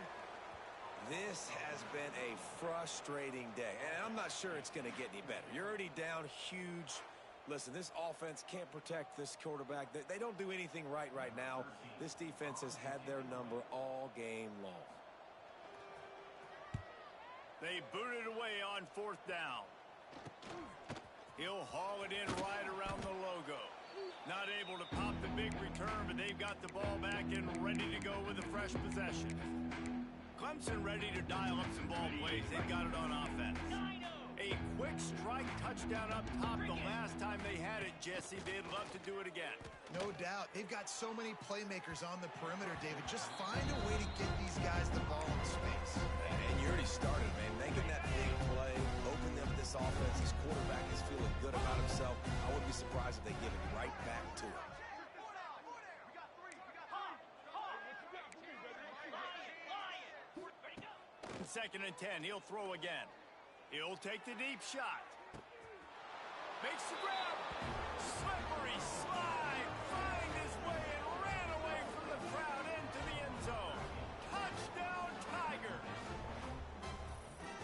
This has been a frustrating day, and I'm not sure it's going to get any better. You're already down huge. Listen, this offense can't protect this quarterback. They don't do anything right now. This defense has had their number all game long. They boot it away on 4th down. He'll haul it in right around the logo. Not able to pop the big return, but they've got the ball back and ready to go with a fresh possession. Clemson ready to dial up some ball plays. They've got it on offense. A quick strike touchdown up top the last time they had it, Jesse. They'd love to do it again. No doubt. They've got so many playmakers on the perimeter, David. Just find a way to get these guys the ball in space. And you already started, man. Making that big play, opening up this offense. This quarterback is feeling good about himself. I wouldn't be surprised if they give it right back to him. 2nd and 10. He'll throw again. He'll take the deep shot. Makes the grab. Slippery slide. Find his way and ran away from the crowd into the end zone. Touchdown, Tigers.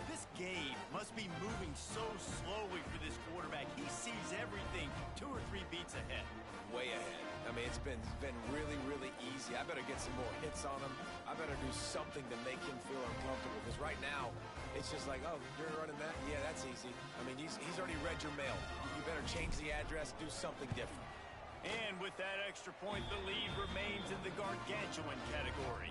This game must be moving so slowly for this quarterback. He sees everything 2 or 3 beats ahead. Way ahead. I mean, it's been really, really easy. I better get some more hits on him. I better do something to make him feel uncomfortable. Because right now, it's just like, oh, you're running that? Yeah, that's easy. I mean, he's already read your mail. You better change the address, do something different. And with that extra point, the lead remains in the gargantuan category.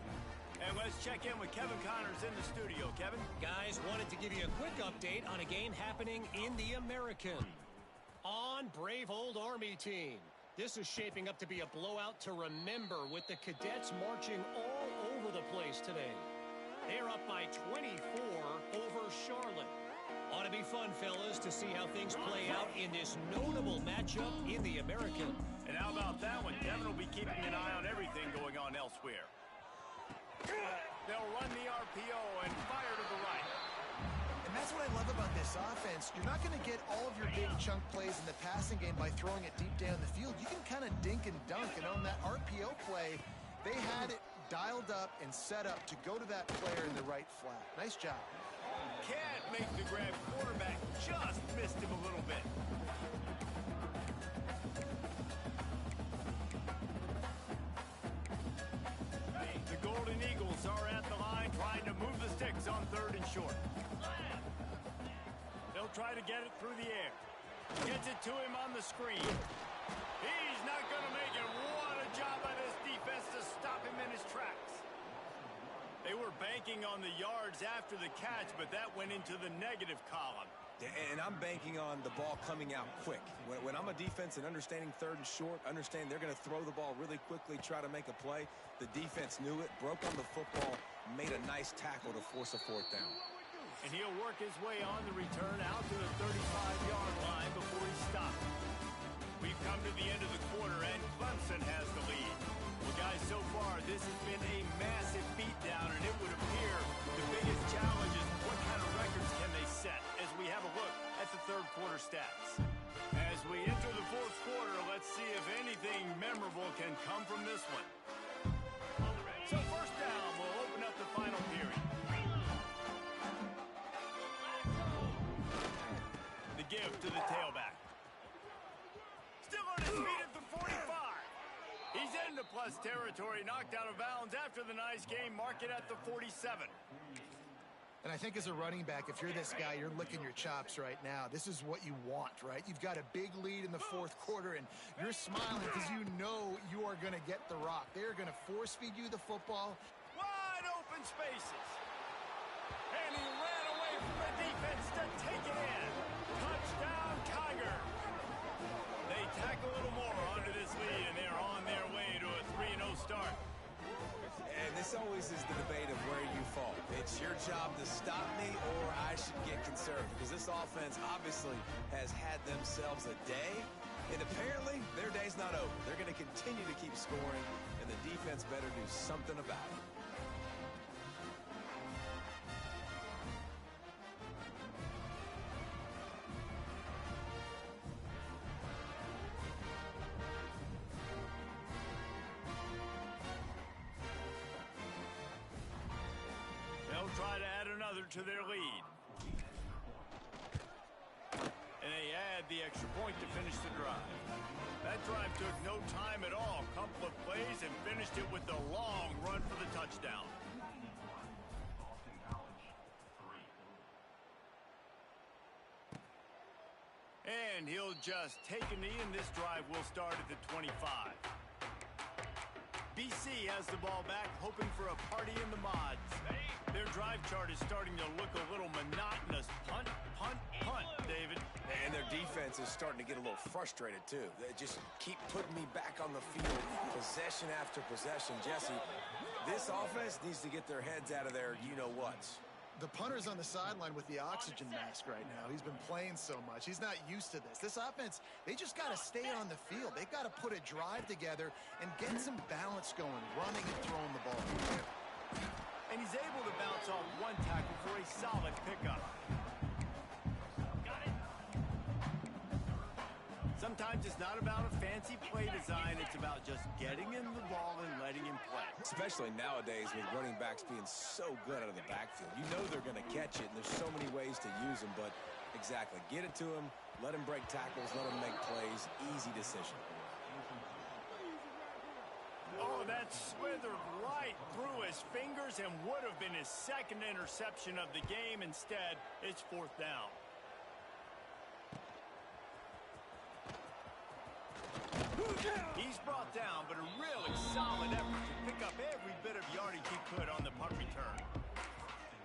And let's check in with Kevin Connors in the studio. Kevin? Guys, wanted to give you a quick update on a game happening in the American. On brave old Army team. This is shaping up to be a blowout to remember with the Cadets marching all over the place today. They're up by 24 over Charlotte. Ought to be fun, fellas, to see how things play out in this notable matchup in the American. And how about that one? Kevin will be keeping an eye on everything going on elsewhere. They'll run the RPO and fire to the right. And that's what I love about this offense. You're not going to get all of your big chunk plays in the passing game by throwing it deep down the field. You can kind of dink and dunk, and on that RPO play, they had it dialed up and set up to go to that player in the right flat. Nice job. Can't make the grab. Quarterback just missed him a little bit. The Golden Eagles are at the line trying to move the sticks on 3rd and short. They'll try to get it through the air. Gets it to him on the screen. He's not going to make it. What a job by this defense to stop him in his tracks. They were banking on the yards after the catch, but that went into the negative column. And I'm banking on the ball coming out quick. When I'm a defense and understanding 3rd and short, understand they're going to throw the ball really quickly, try to make a play. The defense knew it, broke on the football, made a nice tackle to force a 4th down. And he'll work his way on the return out to the 35-yard line before he stops. We've come to the end of the quarter, and Clemson has the lead. Well, guys, so far, this has been a massive beatdown, and it would appear the biggest challenge is what kind of records can they set as we have a look at the 3rd quarter stats. As we enter the 4th quarter, let's see if anything memorable can come from this one. So 1st down will open up the final period. The give to the tailback. Still on his feet at the 45. He's into plus territory, knocked out of bounds after the nice game. Mark it at the 47. And I think as a running back, if you're this guy, you're licking your chops right now. This is what you want, right? You've got a big lead in the 4th quarter, and you're smiling because you know you are going to get the rock. They're going to force-feed you the football. Wide open spaces. And he ran away from the defense to take it in. Touchdown, Tiger. They tack a little more onto this lead, and they're on their way to a 3-0 start. And this always is the debate of where you fall. It's your job to stop me, or I should get conservative. Because this offense obviously has had themselves a day, and apparently their day's not over. They're going to continue to keep scoring, and the defense better do something about it. Try to add another to their lead. And they add the extra point to finish the drive. That drive took no time at all. Couple of plays and finished it with a long run for the touchdown. And he'll just take a knee, and this drive will start at the 25. BC has the ball back, hoping for a party in the mods. Their drive chart is starting to look a little monotonous. Punt, punt, punt, David. And their defense is starting to get a little frustrated, too. They just keep putting me back on the field, possession after possession. Jesse, this offense needs to get their heads out of their you-know-whats. The punter's on the sideline with the oxygen mask right now. He's been playing so much. He's not used to this. This offense, they just got to stay on the field. They've got to put a drive together and get some balance going, running and throwing the ball. And he's able to bounce off one tackle for a solid pickup. Got it. Sometimes it's not about a fancy play design. It's about just getting him the ball and letting him play. Especially nowadays with running backs being so good out of the backfield. You know they're going to catch it, and there's so many ways to use them. But exactly, get it to him, let him break tackles, let him make plays. Easy decision. Oh, that slithered right through his fingers and would have been his 2nd interception of the game. Instead, it's 4th down. He's brought down, but a really solid effort to pick up every bit of yardage he could on the punt return.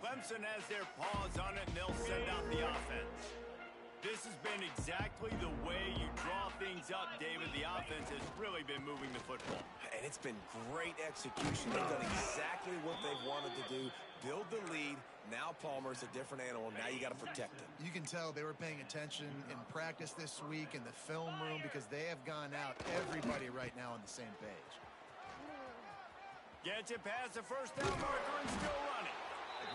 Clemson has their paws on it, and they'll send out the offense. This has been exactly the way you draw things up, David. The offense has really been moving the football. And it's been great execution. They've done exactly what they've wanted to do. Build the lead. Now Palmer's a different animal. Now you got to protect him. You can tell they were paying attention in practice this week in the film room because they have gone out, everybody right now on the same page. Gets it past the 1st down marker and still running.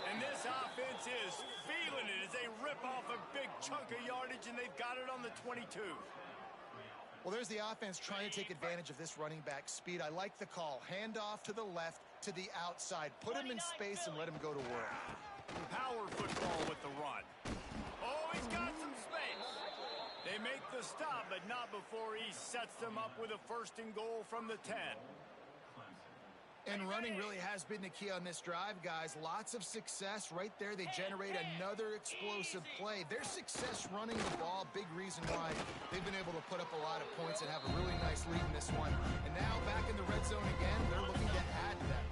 And this offense is feeling it as they rip off a big chunk of yardage, and they've got it on the 22. Well, there's the offense trying to take advantage of this running back speed. I like the call. Hand off to the left, to the outside. Put him in space and let him go to work. Power football with the run. Oh, he's got some space. They make the stop, but not before he sets them up with a 1st and goal from the 10. And running really has been the key on this drive, guys. Lots of success right there. They generate another explosive play. Their success running the ball, big reason why they've been able to put up a lot of points and have a really nice lead in this one. And now back in the red zone again, they're looking to add to that.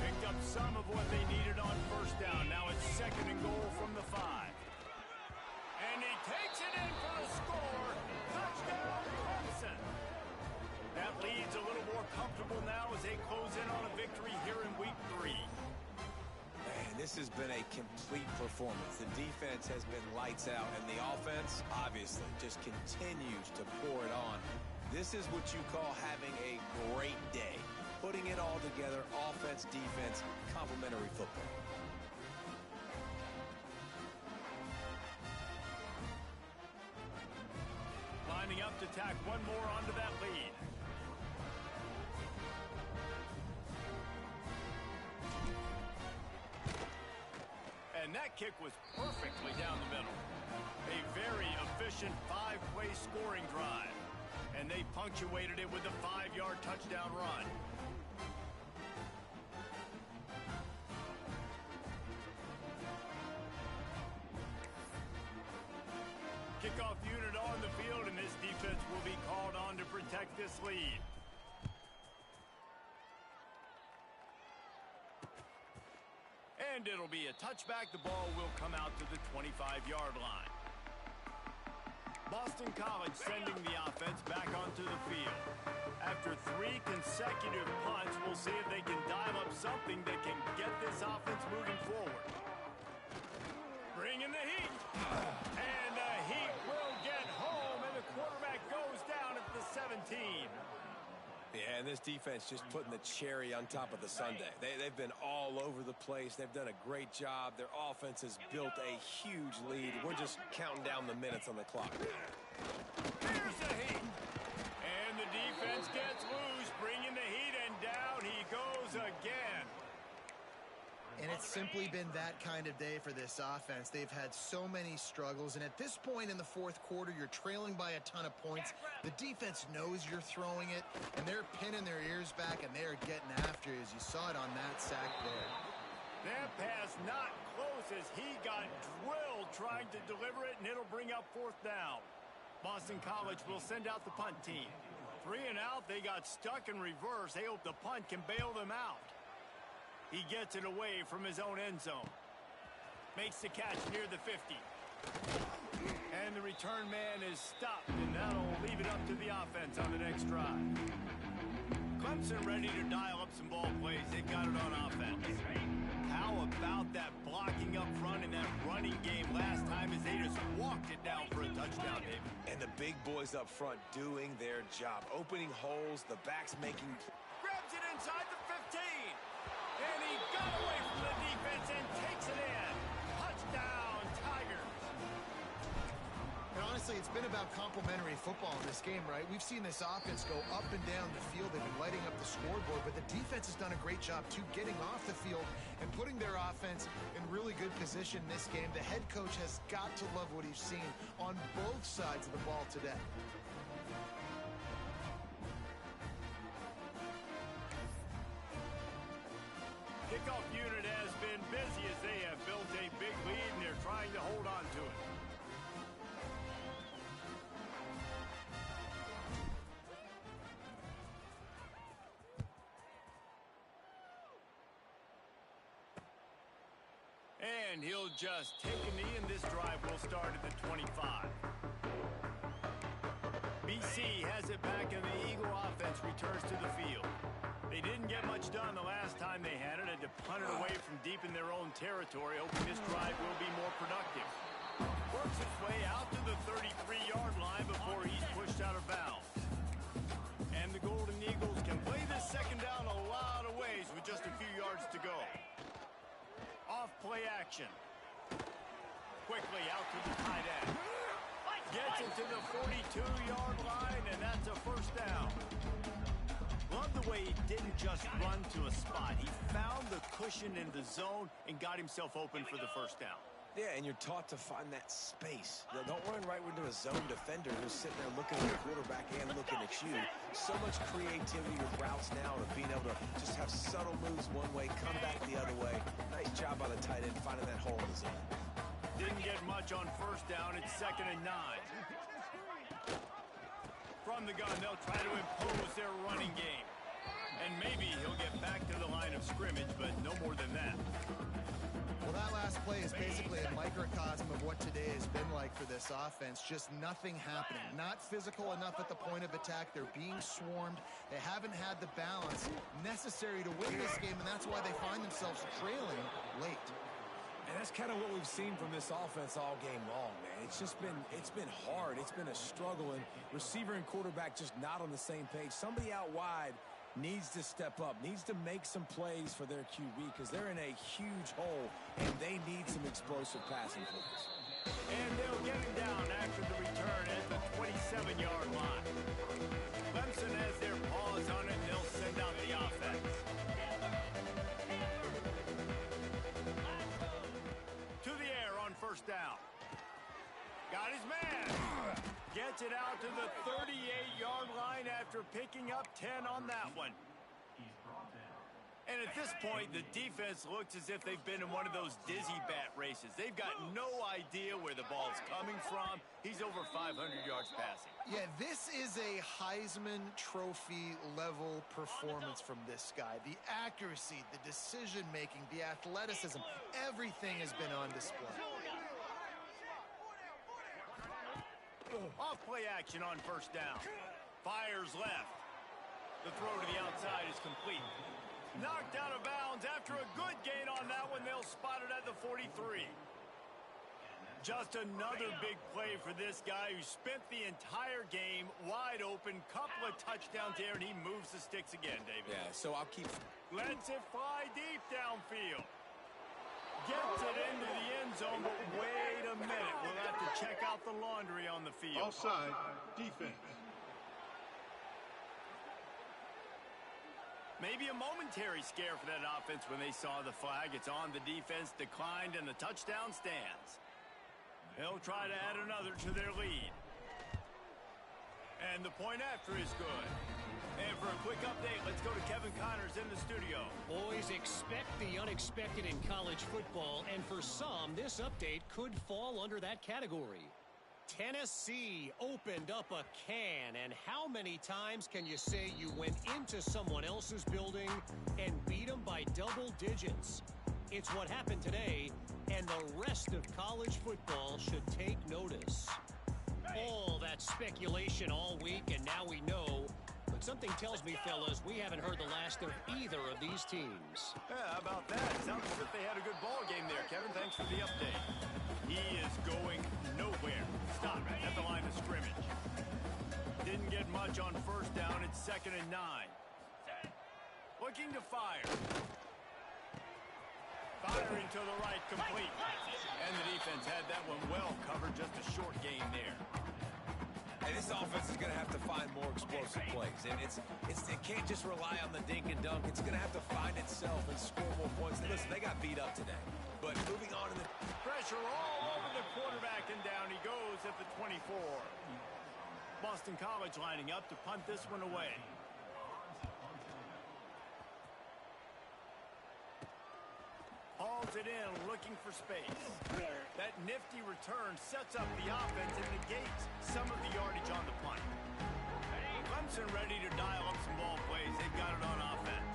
Picked up some of what they needed on 1st down. Now it's 2nd and goal from the 5. And he takes it in for the score. Touchdown, Clemson. That lead's a little more comfortable now as they close in on a victory here in week 3. Man, this has been a complete performance. The defense has been lights out, and the offense, obviously, just continues to pour it on. This is what you call having a great day. Putting it all together, offense, defense, complementary football. Lining up to tack one more onto that lead. And that kick was perfectly down the middle. A very efficient 5-play scoring drive. And they punctuated it with a 5-yard touchdown run. Kickoff unit on the field, and this defense will be called on to protect this lead. And it'll be a touchback. The ball will come out to the 25-yard line. Boston College sending the offense back onto the field. After 3 consecutive punts, we'll see if they can dial up something that can get this offense moving forward. Bring in the heat. And the heat will get home, and the quarterback goes down at the 17. Yeah, and this defense just putting the cherry on top of the sundae. They've been all over the place. They've done a great job. Their offense has built a huge lead. We're just counting down the minutes on the clock. Here's the heat. And the defense gets loose, bringing the heat, and down he goes again. And it's simply been that kind of day for this offense. They've had so many struggles, and at this point in the 4th quarter, you're trailing by a ton of points. The defense knows you're throwing it, and they're pinning their ears back, and they're getting after you, as you saw it on that sack there. That pass not close as he got drilled trying to deliver it, and it'll bring up 4th down. Boston College will send out the punt team. 3 and out, they got stuck in reverse. They hope the punt can bail them out. He gets it away from his own end zone. Makes the catch near the 50. And the return man is stopped, and that'll leave it up to the offense on the next drive. Clemson ready to dial up some ball plays. They've got it on offense. How about that blocking up front in that running game last time as they just walked it down for a touchdown, David? And the big boys up front doing their job. Opening holes, the backs making... Grabs it inside the 15. And he got away from the defense and takes it in. Touchdown, Tigers. And honestly, it's been about complementary football in this game, right? We've seen this offense go up and down the field. They've been lighting up the scoreboard, but the defense has done a great job, too, getting off the field and putting their offense in really good position in this game. The head coach has got to love what he's seen on both sides of the ball today. Kickoff unit has been busy as they have built a big lead, and they're trying to hold on to it. And he'll just take a knee, and this drive will start at the 25. BC has it back, and the Eagle offense returns to the field. They didn't get much done the last time they had it. Had to punt it away from deep in their own territory, hoping this drive will be more productive. Works its way out to the 33-yard line before he's pushed out of bounds. And the Golden Eagles can play this 2nd down a lot of ways with just a few yards to go. Off quickly out to the tight end. Gets it to the 42-yard line, and that's a first down. Love the way he didn't just run to a spot. He found the cushion in the zone and got himself open for the first down. Yeah, and you're taught to find that space. Don't run right into a zone defender who's sitting there looking at the quarterback and looking at you. So much creativity with routes now of being able to just have subtle moves one way, come back the other way. Nice job by the tight end finding that hole in the zone. Didn't get much on first down. It's 2nd and 9. From the gun, they'll try to impose their running game. And maybe he'll get back to the line of scrimmage, but no more than that. Well, that last play is basically a microcosm of what today has been like for this offense. Just nothing happening. Not physical enough at the point of attack. They're being swarmed. They haven't had the balance necessary to win this game, and that's why they find themselves trailing late. And that's kind of what we've seen from this offense all game long, man. It's been hard. It's been a struggle, and receiver and quarterback just not on the same page. Somebody out wide needs to step up, needs to make some plays for their QB because they're in a huge hole, and they need some explosive passing plays. And they'll get him down after the return at the 27-yard line. Clemson has their paws on it, and they'll send out the offense. To the air on first down. Got his man. Gets it out to the 38-yard line after picking up 10 on that one. And at this point, the defense looks as if they've been in one of those dizzy bat races. They've got no idea where the ball's coming from. He's over 500 yards passing. Yeah, this is a Heisman Trophy level performance from this guy. The accuracy, the decision-making, the athleticism, everything has been on display. Off play action on first down. Fires left. The throw to the outside is complete. Knocked out of bounds after a good gain on that one. They'll spot it at the 43. Just another big play for this guy who spent the entire game wide open. Couple of touchdowns there, and he moves the sticks again, David. Yeah, so I'll keep... Lets it fly deep downfield. Gets it into the end zone, but wait a minute. We'll have to check out the laundry on the field. Offside, defense. Maybe a momentary scare for that offense when they saw the flag. It's on. The defense declined, and the touchdown stands. They'll try to add another to their lead. And the point after is good. And for a quick update, let's go to Kevin Connors in the studio. Boys, expect the unexpected in college football, and for some, this update could fall under that category. Tennessee opened up a can, and how many times can you say you went into someone else's building and beat them by double digits? It's what happened today, and the rest of college football should take notice. All that speculation all week, and now we know. But something tells me, fellas, we haven't heard the last of either of these teams. Yeah, how about that? Sounds as if they had a good ball game there, Kevin. Thanks for the update. He is going nowhere. Stop at the line of scrimmage. Didn't get much on first down. It's 2nd and 9. Looking to fire. Firing to the right, complete. And the defense had that one well covered. Just a short gain there. And this offense is going to have to find more explosive plays. And it can't just rely on the dink and dunk. It's going to have to find itself and score more points. Listen, they got beat up today. But moving on to the... Pressure all over the quarterback, and down he goes at the 24. Boston College lining up to punt this one away. Hauls it in, looking for space. That nifty return sets up the offense and negates some of the yardage on the punt. Clemson ready to dial up some ball plays. They've got it on offense.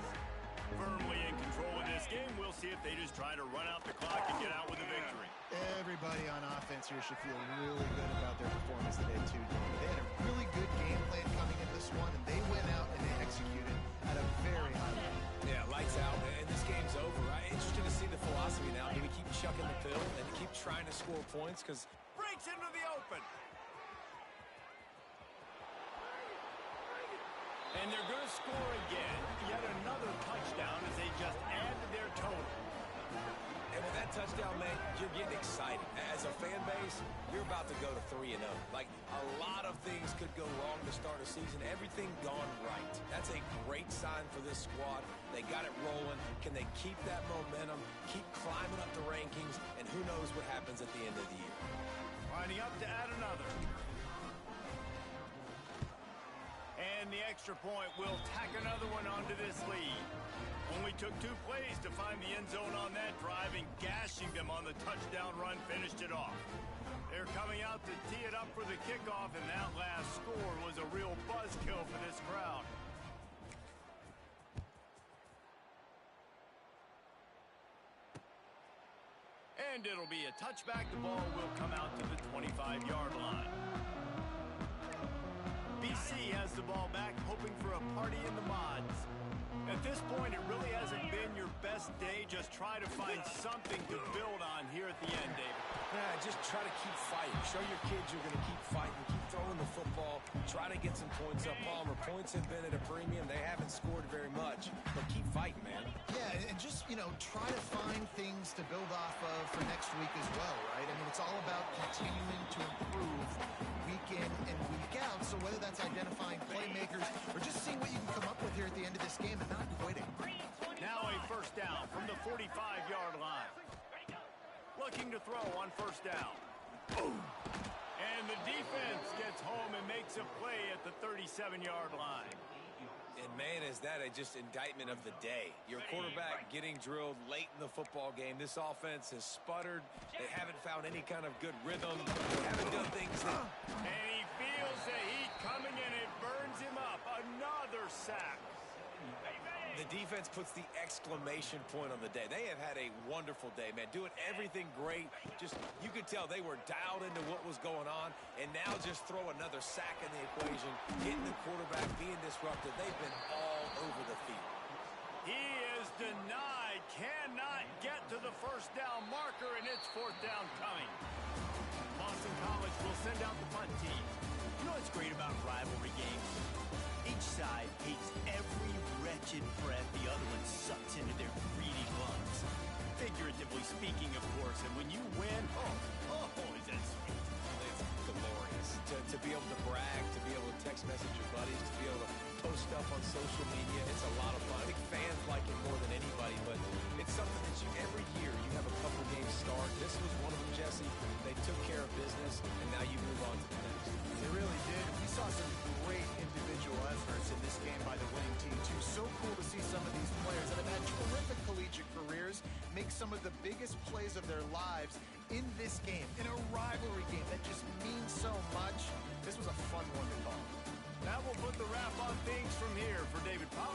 Firmly in control of this game. We'll see if they just try to run out the clock and get out with a victory. Everybody on offense here should feel really good about their performance today, too. They had a really good game plan coming in this one, and they went out and they executed at a very high level. Yeah, lights out, and this game's over. Right? Interesting to see the philosophy now. Do we keep chucking the pill and keep trying to score points? Because breaks into the open. And they're going to score again. Yet another touchdown as they just add to their total. And with that touchdown, man, you're getting excited. As a fan base, you're about to go to 3-0. Like, a lot of things could go wrong to start a season. Everything gone right. That's a great sign for this squad. They got it rolling. Can they keep that momentum, keep climbing up the rankings, and who knows what happens at the end of the year. Lining up to add another. And the extra point will tack another one onto this lead. Only took 2 plays to find the end zone on that drive, and gashing them on the touchdown run finished it off. They're coming out to tee it up for the kickoff, and that last score was a real buzzkill for this crowd. And it'll be a touchback. The ball will come out to the 25-yard line. BC has the ball back, hoping for a party in the mods. At this point, it really hasn't been your best day. Just try to find something to build on here at the end, David. Yeah, just try to keep fighting. Show your kids you're going to keep fighting. Keep throwing the football. Try to get some points up. Palmer, points have been at a premium. They haven't scored very much, but keep fighting, man. Yeah, and just, try to find things to build off of for next week as well, right? I mean, it's all about continuing to improve week in and week out. So whether that's identifying playmakers or just seeing what you can come up with here at the end of this game and not quitting. Now a first down from the 45-yard line. Looking to throw on first down. Boom. And the defense gets home and makes a play at the 37-yard line. And, man, is that just indictment of the day. Your quarterback getting drilled late in the football game. This offense has sputtered. They haven't found any kind of good rhythm. They haven't done things that... And he feels the heat coming, and it burns him up. Another sack. The defense puts the exclamation point on the day. They have had a wonderful day, man. Doing everything great. Just, you could tell they were dialed into what was going on, and now just throw another sack in the equation, getting the quarterback, being disrupted. They've been all over the field. He is denied. Cannot get to the first down marker, and it's fourth down coming. Boston College will send out the punt team. You know what's great about rivalry games? Each side takes every wretched breath the other one sucks into their greedy lungs. Figuratively speaking, of course. And when you win, is that sweet. It's glorious. To be able to brag, to be able to text message your buddies, to be able to post stuff on social media, it's a lot of fun. I think fans like it more than anybody, but it's something that every year you have a couple games start. This was one of them, Jesse. They took care of business, and now you move on to the next. They really did. We saw some great individual efforts in this game by the winning team, too. So cool to see some of these players that have had terrific collegiate careers make some of the biggest plays of their lives in this game, in a rivalry game that just means so